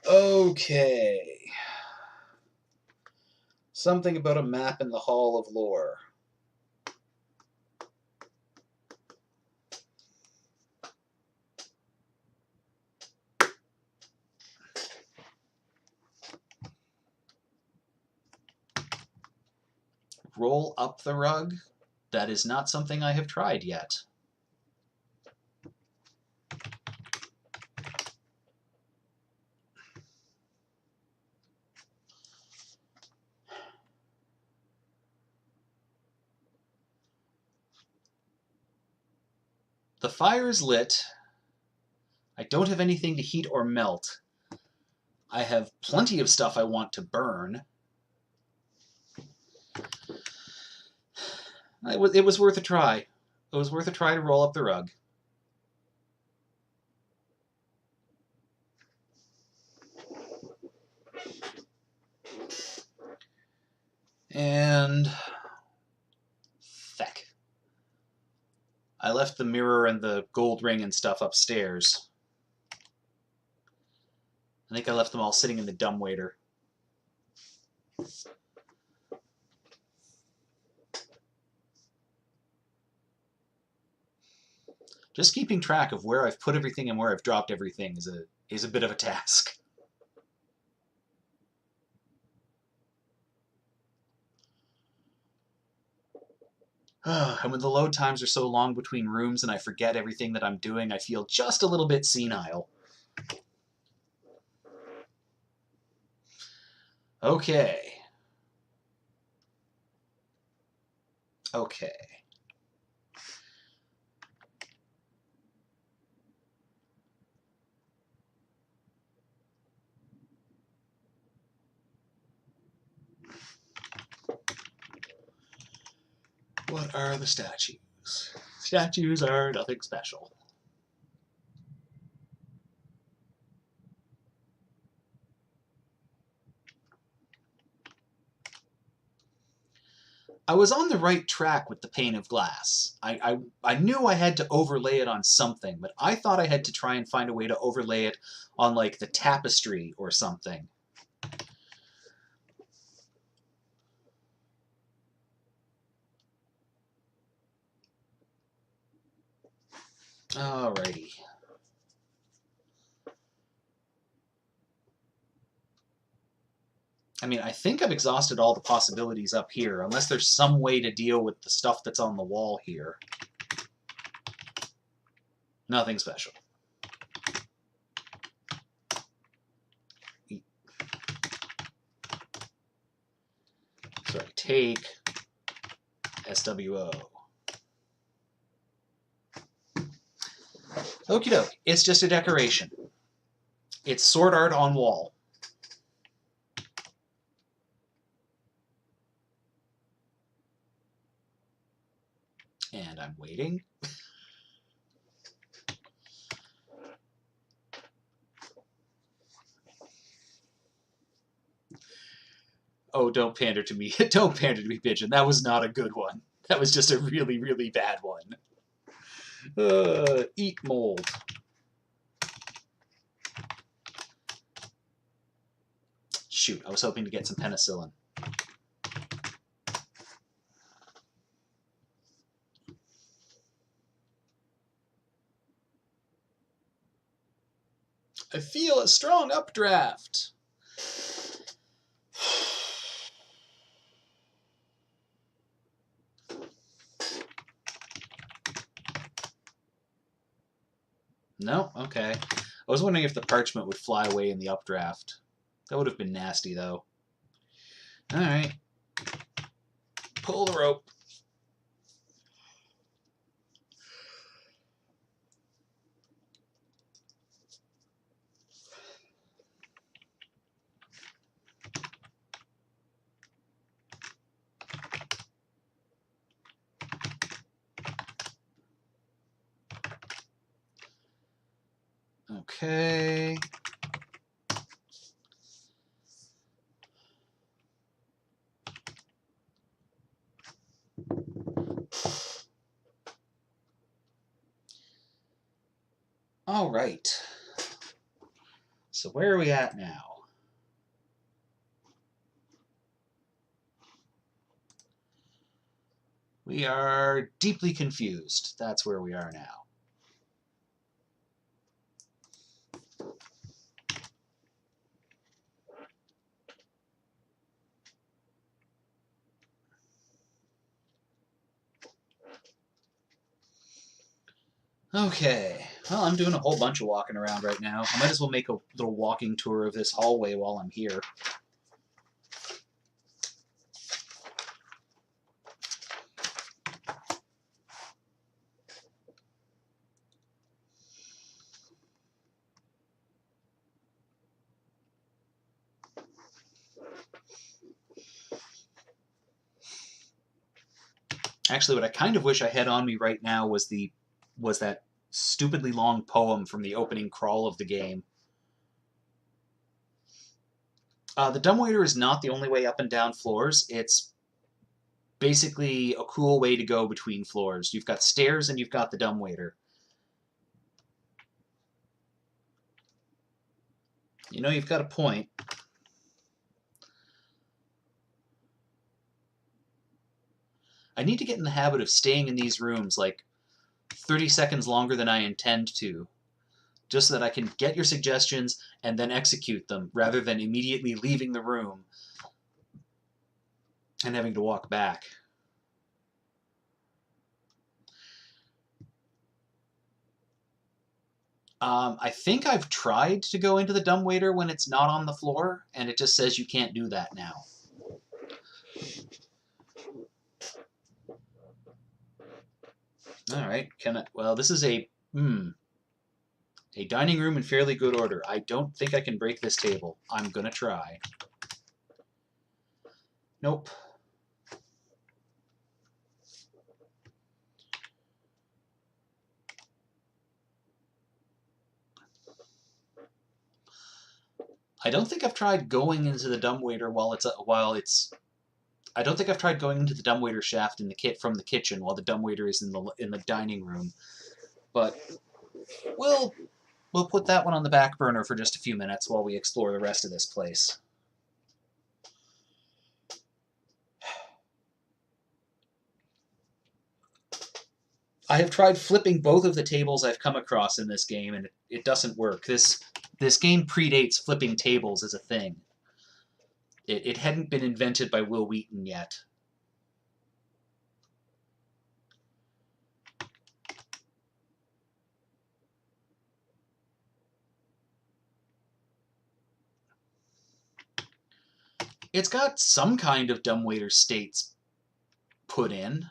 Okay. Something about a map in the Hall of Lore. Roll up the rug? That is not something I have tried yet. The fire is lit. I don't have anything to heat or melt. I have plenty of stuff I want to burn. It was worth a try. It was worth a try to roll up the rug. And... feck. I left the mirror and the gold ring and stuff upstairs. I think I left them all sitting in the dumbwaiter. Just keeping track of where I've put everything and where I've dropped everything is a bit of a task. And when the load times are so long between rooms and I forget everything that I'm doing, I feel just a little bit senile. Okay. Okay. What are the statues? Statues are nothing special. I was on the right track with the pane of glass. I knew I had to overlay it on something, but I thought I had to try and find a way to overlay it on, like, the tapestry or something. Alrighty. I mean, I think I've exhausted all the possibilities up here, unless there's some way to deal with the stuff that's on the wall here. Nothing special. So I take SWO. Okie doke. It's just a decoration. It's sword art on wall. And I'm waiting. Oh, don't pander to me. Don't pander to me, Pigeon. That was not a good one. That was just a really, really bad one. Eat mold. Shoot, I was hoping to get some penicillin. I feel a strong updraft. No? Okay. I was wondering if the parchment would fly away in the updraft. That would have been nasty, though. Alright. Pull the rope. Okay. All right. So where are we at now? We are deeply confused. That's where we are now. Okay. Well, I'm doing a whole bunch of walking around right now. I might as well make a little walking tour of this hallway while I'm here. Actually, what I kind of wish I had on me right now was that stupidly long poem from the opening crawl of the game. The dumbwaiter is not the only way up and down floors. It's basically a cool way to go between floors. You've got stairs and you've got the dumbwaiter. You know, you've got a point. I need to get in the habit of staying in these rooms like 30 seconds longer than I intend to, just so that I can get your suggestions and then execute them, rather than immediately leaving the room and having to walk back. I think I've tried to go into the dumbwaiter when it's not on the floor, and it just says you can't do that now. Alright, well, this is a dining room in fairly good order. I don't think I can break this table. I'm gonna try. Nope. I don't think I've tried going into the dumbwaiter I don't think I've tried going into the dumbwaiter shaft from the kitchen while the dumbwaiter is in the dining room. But we'll put that one on the back burner for just a few minutes while we explore the rest of this place. I have tried flipping both of the tables I've come across in this game, and it doesn't work. This game predates flipping tables as a thing. It hadn't been invented by Will Wheaton yet. It's got some kind of dumbwaiter states put in.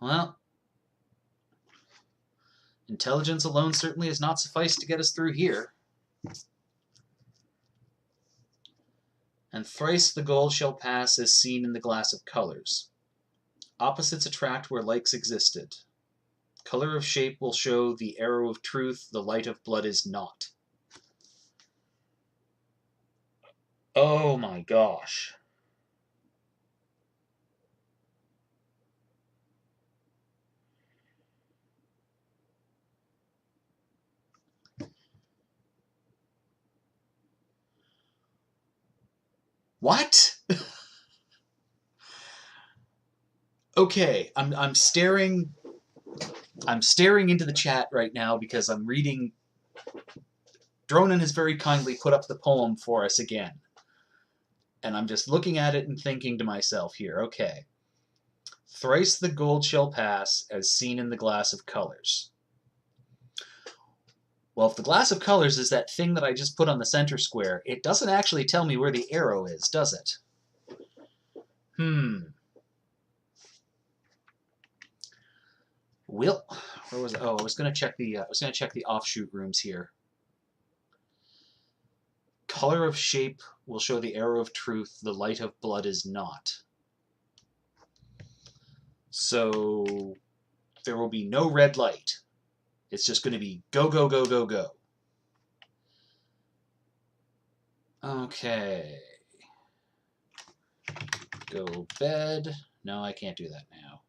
Well, intelligence alone certainly has not sufficed to get us through here. And thrice the gold shall pass as seen in the glass of colors. Opposites attract where likes existed. Color of shape will show the arrow of truth, the light of blood is not. Oh my gosh. What? Okay, I'm staring into the chat right now because I'm reading. Dronin has very kindly put up the poem for us again. And I'm just looking at it and thinking to myself here, okay. Thrice the gold shall pass as seen in the glass of colors. Well, if the glass of colors is that thing that I just put on the center square, it doesn't actually tell me where the arrow is, does it? Where was it? Oh, I was going to check the offshoot rooms here. Color of shape will show the arrow of truth, the light of blood is not. So there will be no red light. It's just going to be go, go, go, go, go. Okay. Go bed. No, I can't do that now.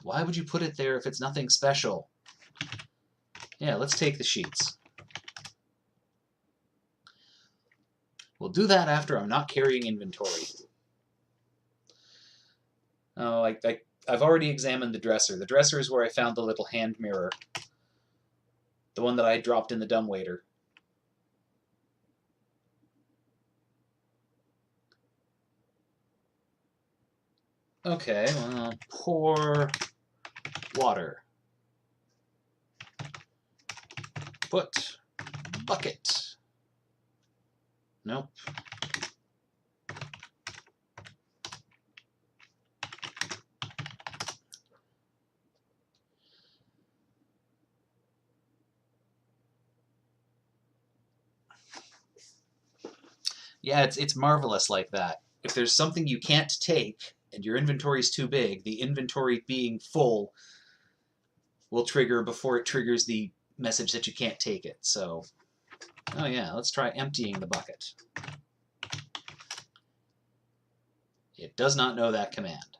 Why would you put it there if it's nothing special? Yeah, let's take the sheets. We'll do that after I'm not carrying inventory. Oh, I've already examined the dresser. The dresser is where I found the little hand mirror. The one that I dropped in the dumbwaiter. Okay, well, pour water. Put bucket. Nope. Yeah, it's marvelous like that. If there's something you can't take and your inventory's too big, the inventory being full will trigger before it triggers the message that you can't take it. So, oh yeah, let's try emptying the bucket. It does not know that command.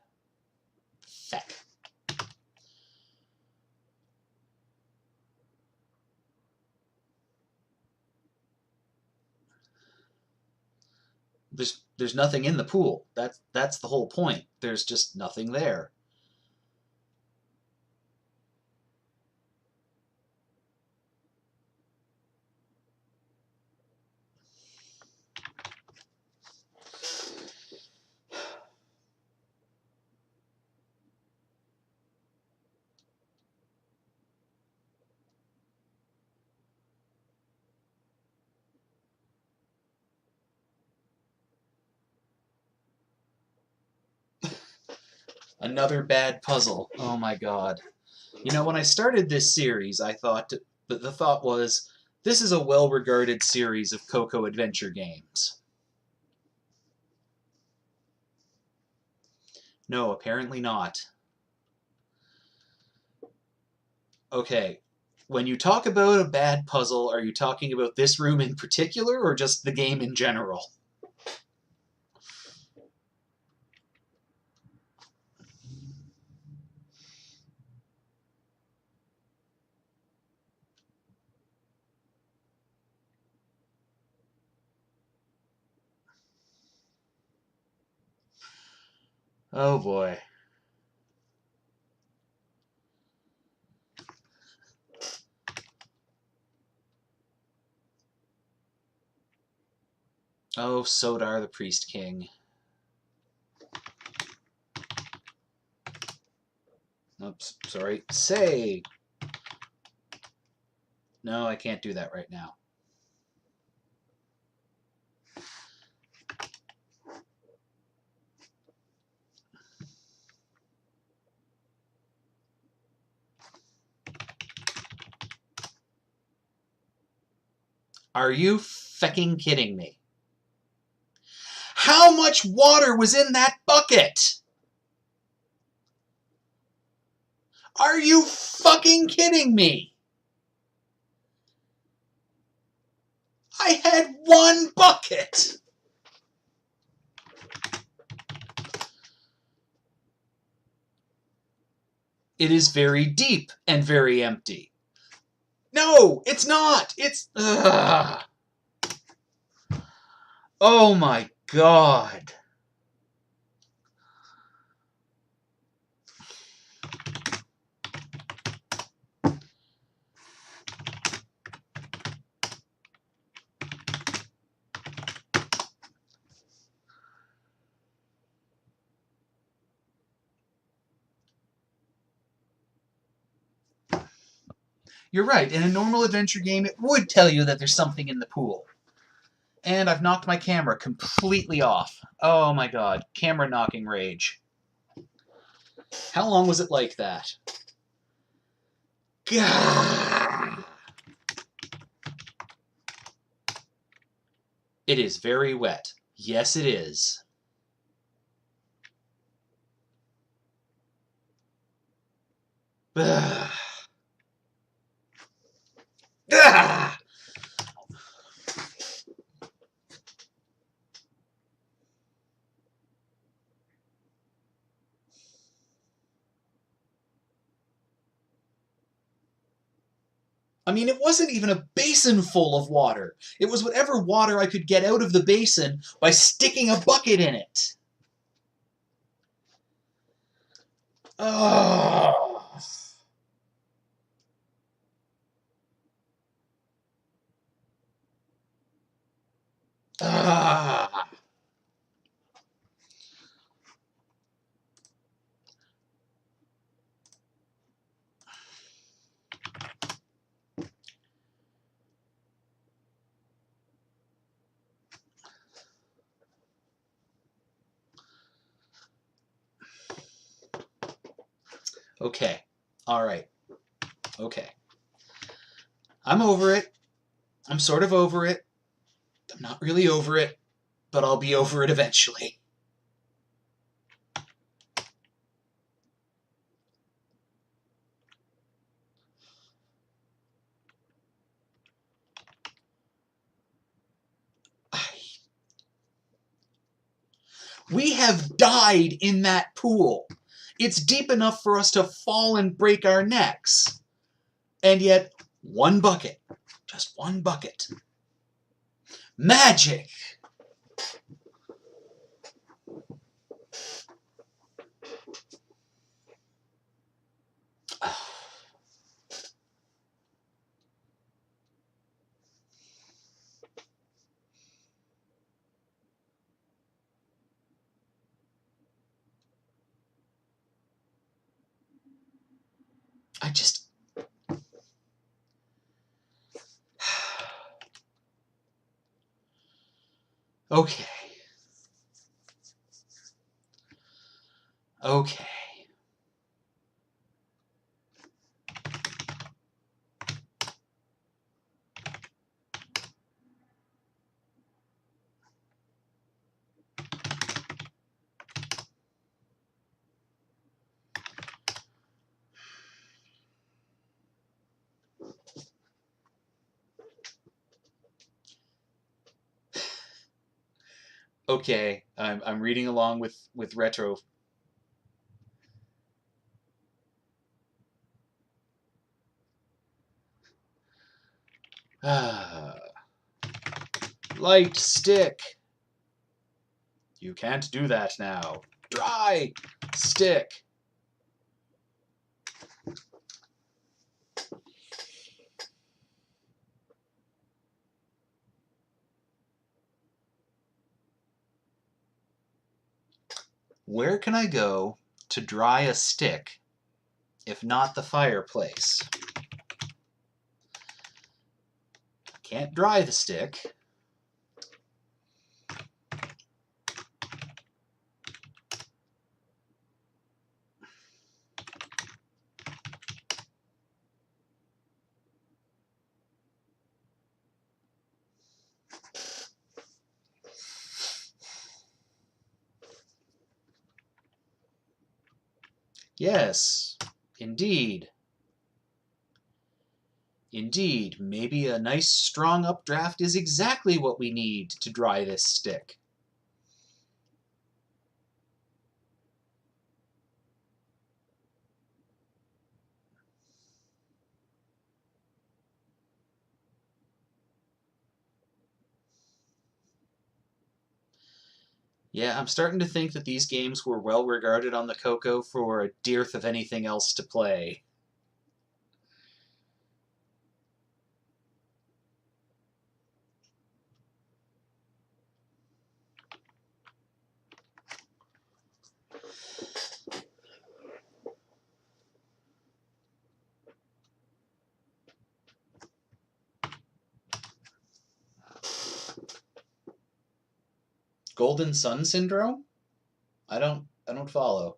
Feck. There's nothing in the pool. That's the whole point. There's just nothing there. Another bad puzzle. Oh my god. You know, when I started this series, I thought the thought was, this is a well-regarded series of Coco adventure games. No, apparently not. Okay, when you talk about a bad puzzle, are you talking about this room in particular, or just the game in general? Oh boy. Oh, Sodar the Priest King. Oops, sorry. Say! No, I can't do that right now. Are you fecking kidding me? How much water was in that bucket? Are you fucking kidding me? I had one bucket! It is very deep and very empty. No, it's not! It's... Ugh. Oh my god. You're right, in a normal adventure game, it would tell you that there's something in the pool. And I've knocked my camera completely off. Oh my god, camera knocking rage. How long was it like that? Gah! It is very wet. Yes, it is. Ugh. Ah! I mean, it wasn't even a basin full of water. It was whatever water I could get out of the basin by sticking a bucket in it. Oh. Ah. Okay. All right. Okay. I'm over it. I'm sort of over it. I'm not really over it, but I'll be over it eventually. We have died in that pool. It's deep enough for us to fall and break our necks. And yet, one bucket. Just one bucket. Magic! I just... Okay. Okay. Okay. I'm reading along with Retro. Light stick. You can't do that now. Dry stick. Where can I go to dry a stick, if not the fireplace? Can't dry the stick. Yes, indeed. Indeed, maybe a nice strong updraft is exactly what we need to dry this stick. Yeah, I'm starting to think that these games were well regarded on the Coco for a dearth of anything else to play. Golden Sun Syndrome? I don't follow.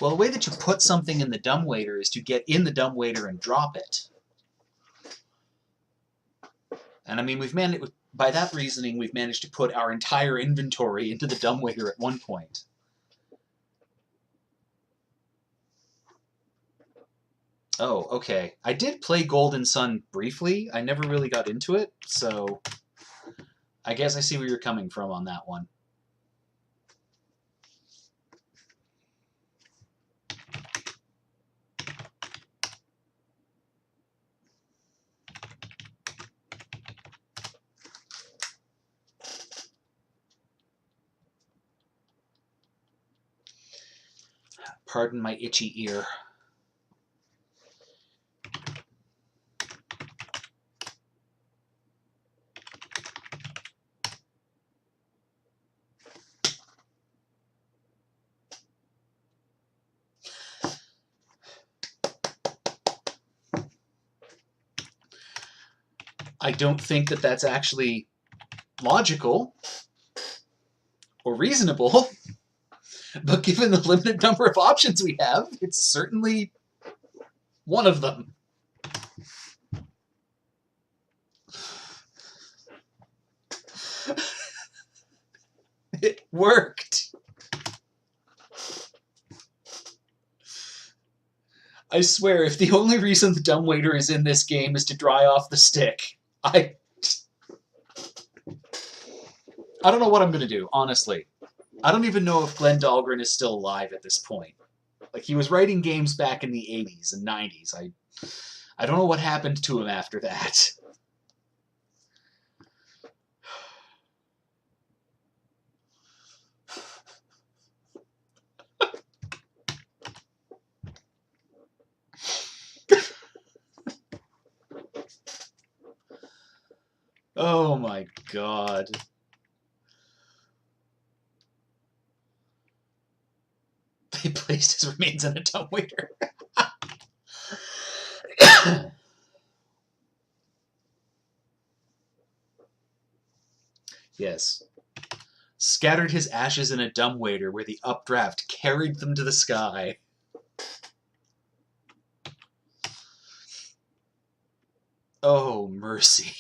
Well, the way that you put something in the dumbwaiter is to get in the dumbwaiter and drop it. And I mean, by that reasoning, we've managed to put our entire inventory into the dumbwaiter at one point. Oh, okay. I did play Golden Sun briefly. I never really got into it, so I guess I see where you're coming from on that one. Pardon my itchy ear. I don't think that that's actually logical or reasonable, but given the limited number of options we have, it's certainly one of them. It worked. I swear, if the only reason the dumbwaiter is in this game is to dry off the stick, I don't know what I'm going to do, honestly. I don't even know if Glenn Dahlgren is still alive at this point. Like, he was writing games back in the 80s and 90s. I don't know what happened to him after that. Oh my god. They placed his remains in a dumbwaiter. Yes. Scattered his ashes in a dumbwaiter where the updraft carried them to the sky. Oh, mercy.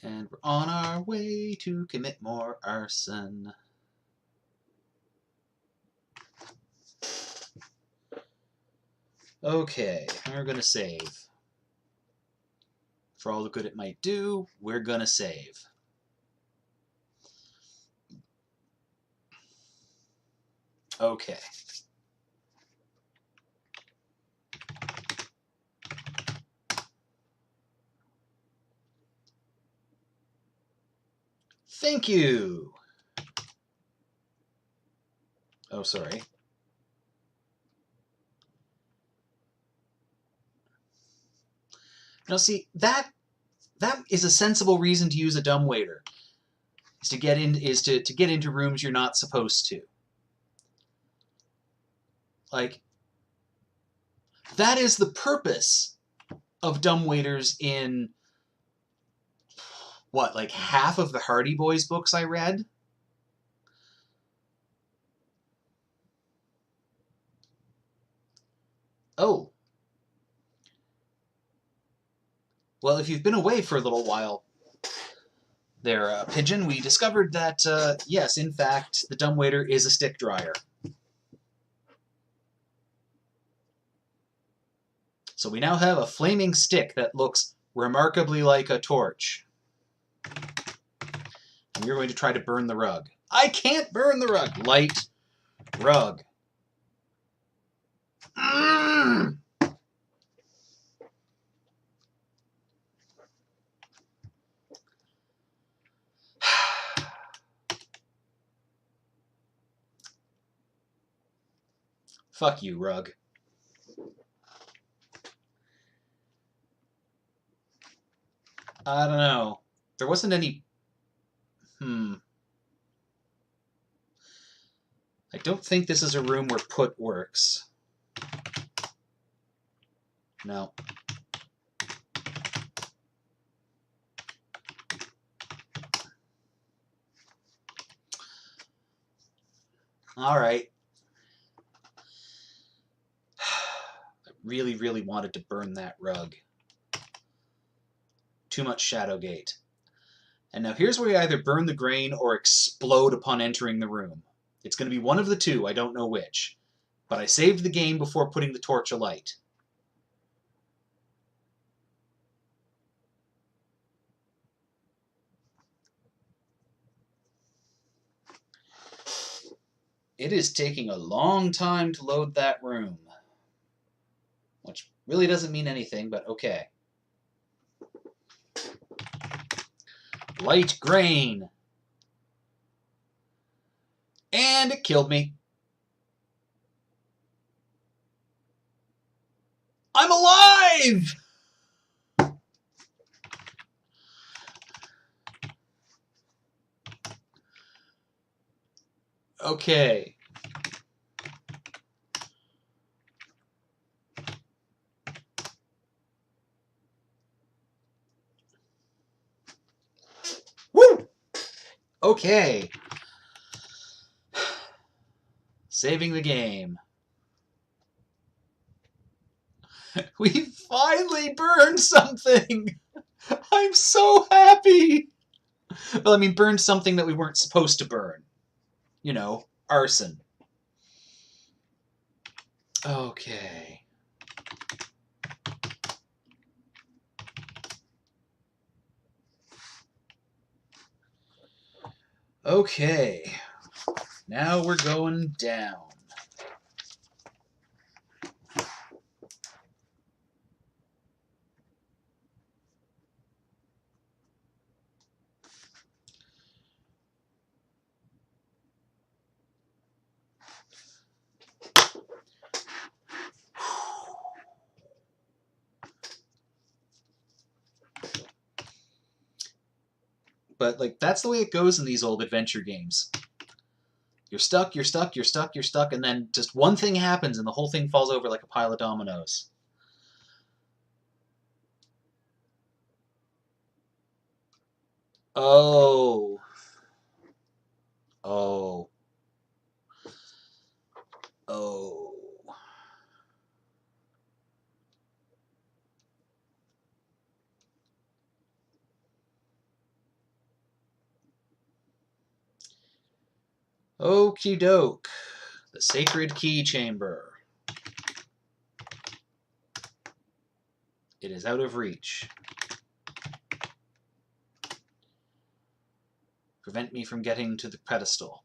And we're on our way to commit more arson. Okay, we're gonna save. For all the good it might do, we're gonna save. Okay. Thank you! Oh, sorry. Now see, that is a sensible reason to use a dumbwaiter. Is to get into rooms you're not supposed to. Like, that is the purpose of dumbwaiters in what, like half of the Hardy Boys books I read? Oh. Well, if you've been away for a little while there, Pigeon, we discovered that, yes, in fact, the dumbwaiter is a stick dryer. So we now have a flaming stick that looks remarkably like a torch. And you're going to try to burn the rug. I can't burn the rug! Light rug. Mm! Fuck you, rug. I don't know. There wasn't any... I don't think this is a room where put works. No. Alright. I really, really wanted to burn that rug. Too much Shadowgate. And now here's where you either burn the grain or explode upon entering the room. It's going to be one of the two, I don't know which. But I saved the game before putting the torch alight. It is taking a long time to load that room. Which really doesn't mean anything, but okay. Light grain. And it killed me. I'm alive! Okay. Woo! Okay. Saving the game. We finally burned something! I'm so happy! Well, I mean, burned something that we weren't supposed to burn. You know, arson. Okay. Okay. Now we're going down. But, like, that's the way it goes in these old adventure games. You're stuck, you're stuck, you're stuck, you're stuck, and then just one thing happens and the whole thing falls over like a pile of dominoes. Oh. Oh. Oh. Okie doke. The Sacred Key Chamber. It is out of reach. Prevent me from getting to the pedestal.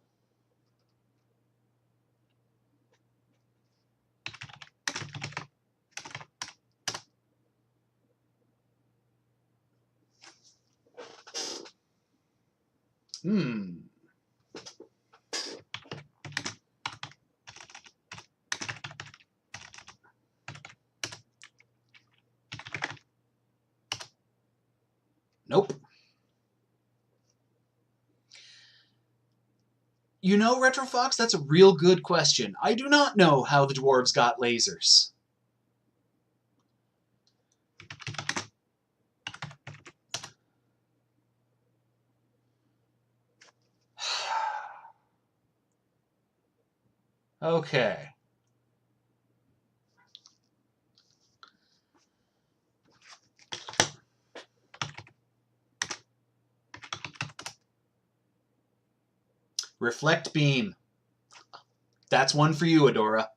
Nope. You know, Retrofox, that's a real good question. I do not know how the dwarves got lasers. Okay. Reflect beam. That's one for you, Adora.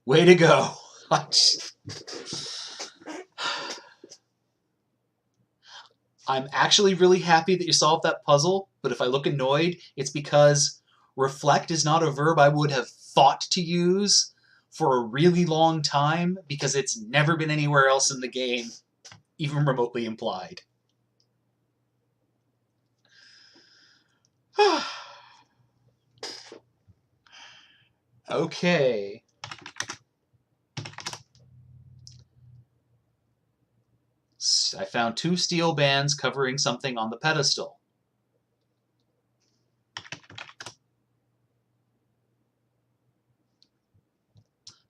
Way to go. I'm actually really happy that you solved that puzzle, but if I look annoyed, it's because reflect is not a verb I would have thought to use for a really long time because it's never been anywhere else in the game, even remotely implied. Okay. I found 2 steel bands covering something on the pedestal.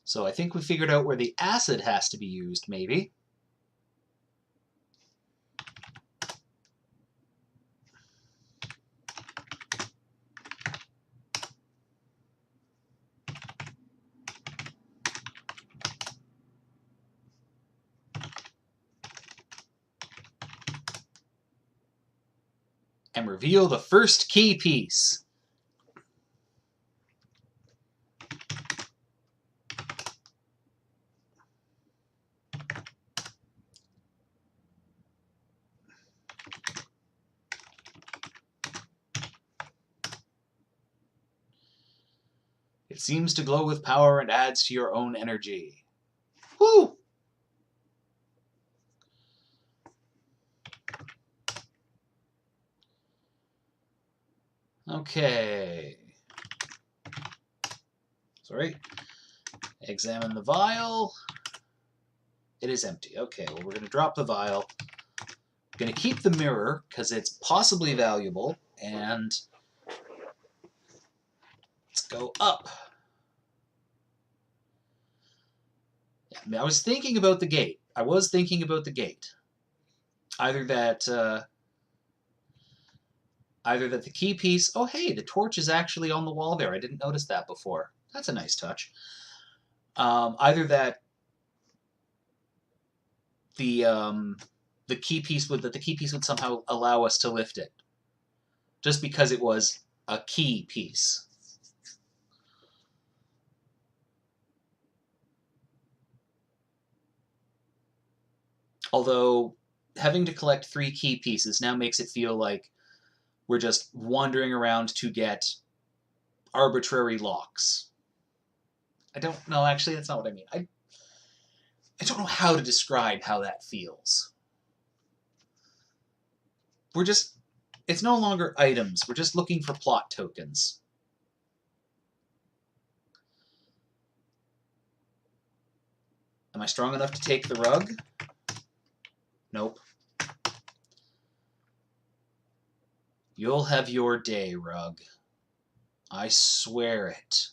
So I think we figured out where the acid has to be used, maybe. And reveal the first key piece. It seems to glow with power and adds to your own energy. Woo! Okay. Sorry. Examine the vial. It is empty. Okay, well, we're going to drop the vial. Going to keep the mirror, because it's possibly valuable, and let's go up. I was thinking about the gate. Either that the key piece... Oh, hey, the torch is actually on the wall there. I didn't notice that before. That's a nice touch. Either that the key piece would somehow allow us to lift it, just because it was a key piece. Although having to collect 3 key pieces now makes it feel like we're just wandering around to get arbitrary locks. I don't know, actually, that's not what I mean. I don't know how to describe how that feels. It's no longer items, we're just looking for plot tokens. Am I strong enough to take the rug? Nope. You'll have your day, rug. I swear it.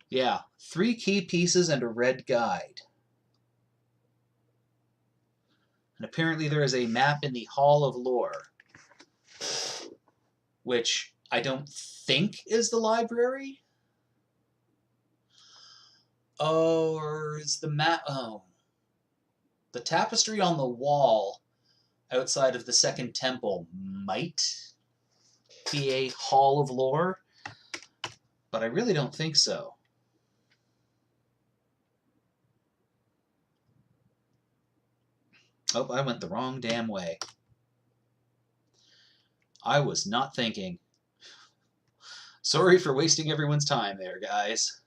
Yeah, 3 key pieces and a red guide. And apparently there is a map in the Hall of Lore, which I don't think is the library. Or is the map... Oh. The tapestry on the wall outside of the second temple might be a Hall of Lore, but I really don't think so. Oh, I went the wrong damn way. I was not thinking. Sorry for wasting everyone's time there, guys.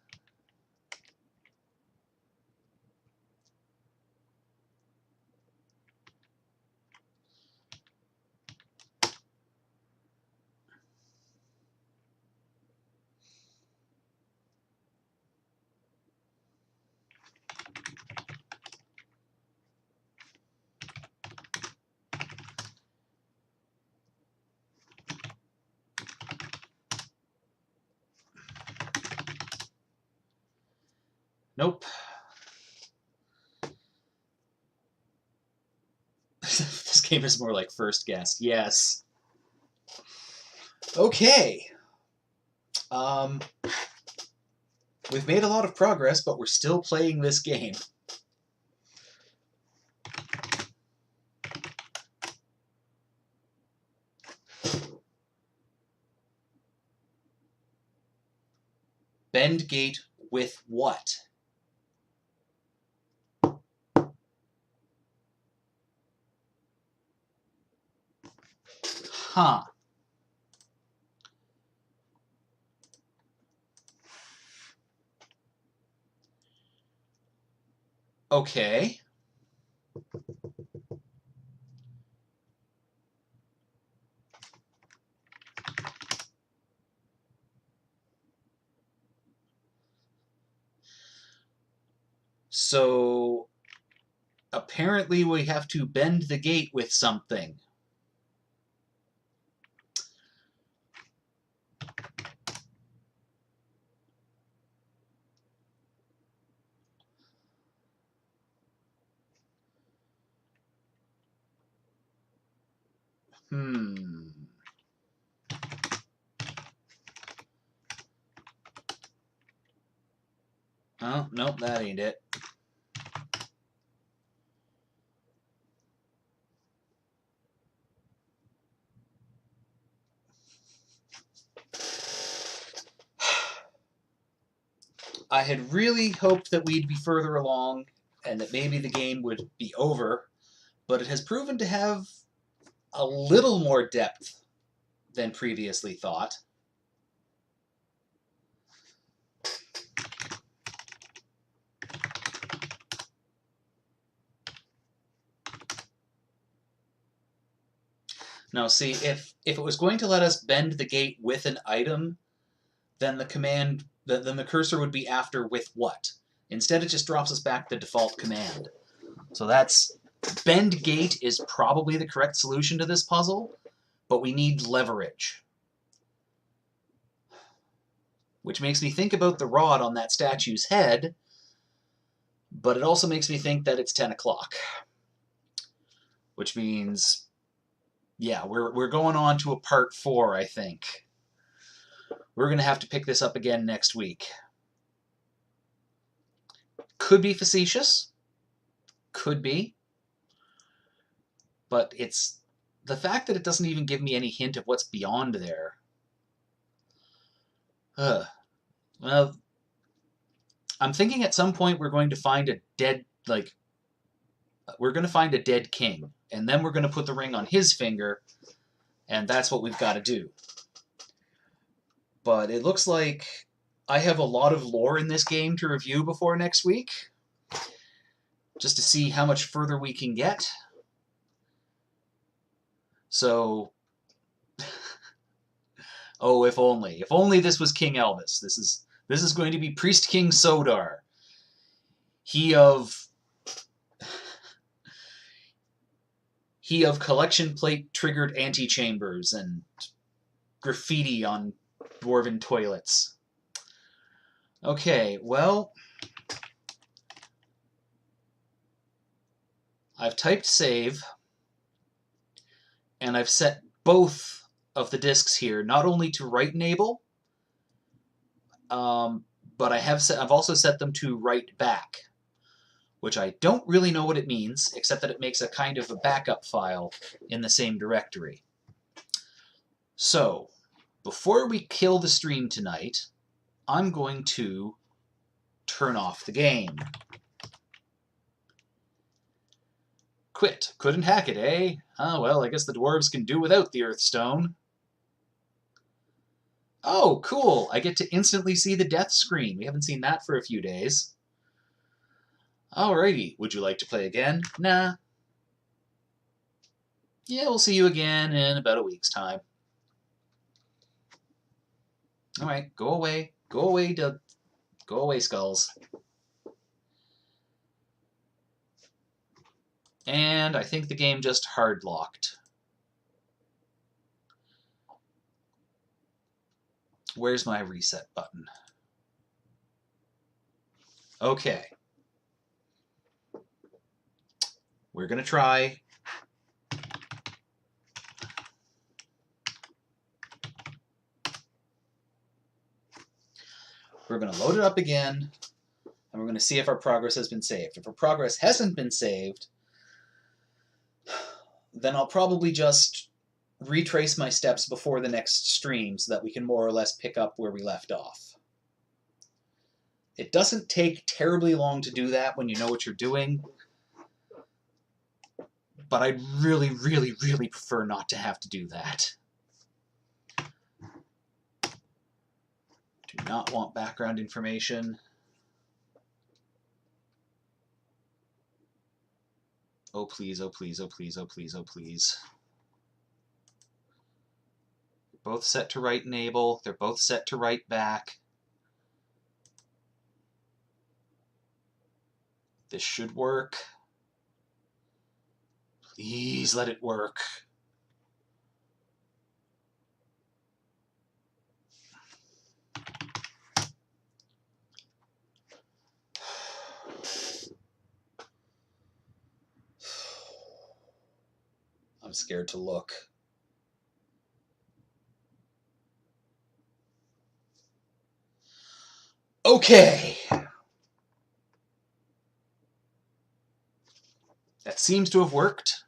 Nope. This game is more like First Guest. Yes. Okay. We've made a lot of progress, but we're still playing this game. Bend gate with what? Huh. Okay. So apparently we have to bend the gate with something. Oh, nope, that ain't it. I had really hoped that we'd be further along and that maybe the game would be over, but it has proven to have a little more depth than previously thought. Now see, if it was going to let us bend the gate with an item, then the cursor would be after with what? Instead, it just drops us back the default command. So bend gate is probably the correct solution to this puzzle, but we need leverage. Which makes me think about the rod on that statue's head, but it also makes me think that it's 10 o'clock. Which means, yeah, we're going on to a part 4, I think. We're going to have to pick this up again next week. Could be facetious. Could be. But it's the fact that it doesn't even give me any hint of what's beyond there. Well, I'm thinking at some point we're going to find a dead, we're going to find a dead king, and then we're going to put the ring on his finger, and that's what we've got to do. But it looks like I have a lot of lore in this game to review before next week, just to see how much further we can get. So, oh, if only. If only this was King Elvis. This is going to be Priest King Sodar. He of collection plate triggered antechambers and graffiti on dwarven toilets. Okay, well, I've typed save, and I've set both of the discs here, not only to write enable, but I've also set them to write back, which I don't really know what it means, except that it makes a kind of a backup file in the same directory. So, before we kill the stream tonight, I'm going to turn off the game. Quit. Couldn't hack it, eh? Oh, well, I guess the dwarves can do without the Earthstone. Oh, cool! I get to instantly see the death screen. We haven't seen that for a few days. Alrighty, would you like to play again? Nah. Yeah, we'll see you again in about a week's time. Alright, go away. Go away, Doug. Go away, Skulls. And I think the game just hard-locked. Where's my reset button? Okay. We're going to try. We're going to load it up again, and we're going to see if our progress has been saved. If our progress hasn't been saved, then I'll probably just retrace my steps before the next stream so that we can more or less pick up where we left off. It doesn't take terribly long to do that when you know what you're doing, but I'd really, really, really prefer not to have to do that. Do not want background information. Oh please, oh please, oh please, oh please, oh please. They're both set to write enable. They're both set to write back. This should work. Please let it work. I'm scared to look. Okay. That seems to have worked.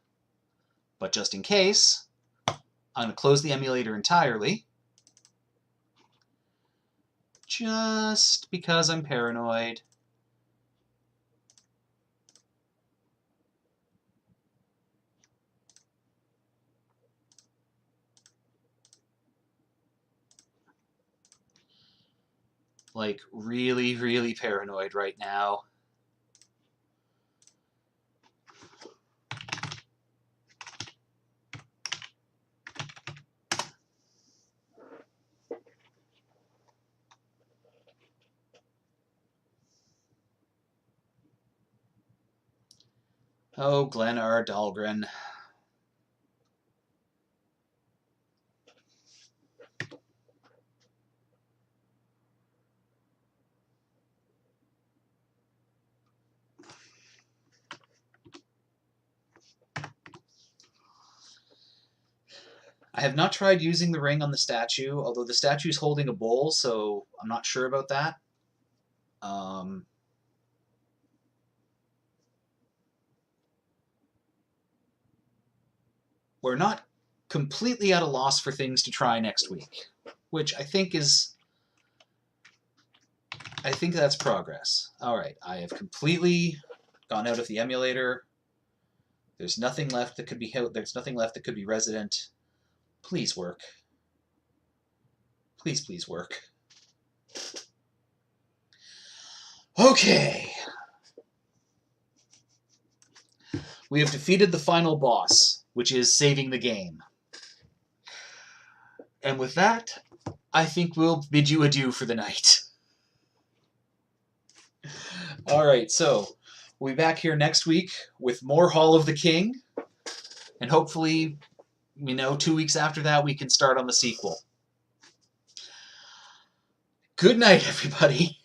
But just in case, I'm going to close the emulator entirely. Just because I'm paranoid. like, really, really paranoid right now. Oh, Glennar Dahlgren. I have not tried using the ring on the statue, although the statue's holding a bowl, so I'm not sure about that. We're not completely at a loss for things to try next week, which I think that's progress. All right, I have completely gone out of the emulator. There's nothing left that could be there's nothing left that could be resident. Please work. Please, please work. Okay. We have defeated the final boss, which is saving the game. And with that, I think we'll bid you adieu for the night. All right, so we'll be back here next week with more Hall of the King, and hopefully, 2 weeks after that, we can start on the sequel. Good night, everybody.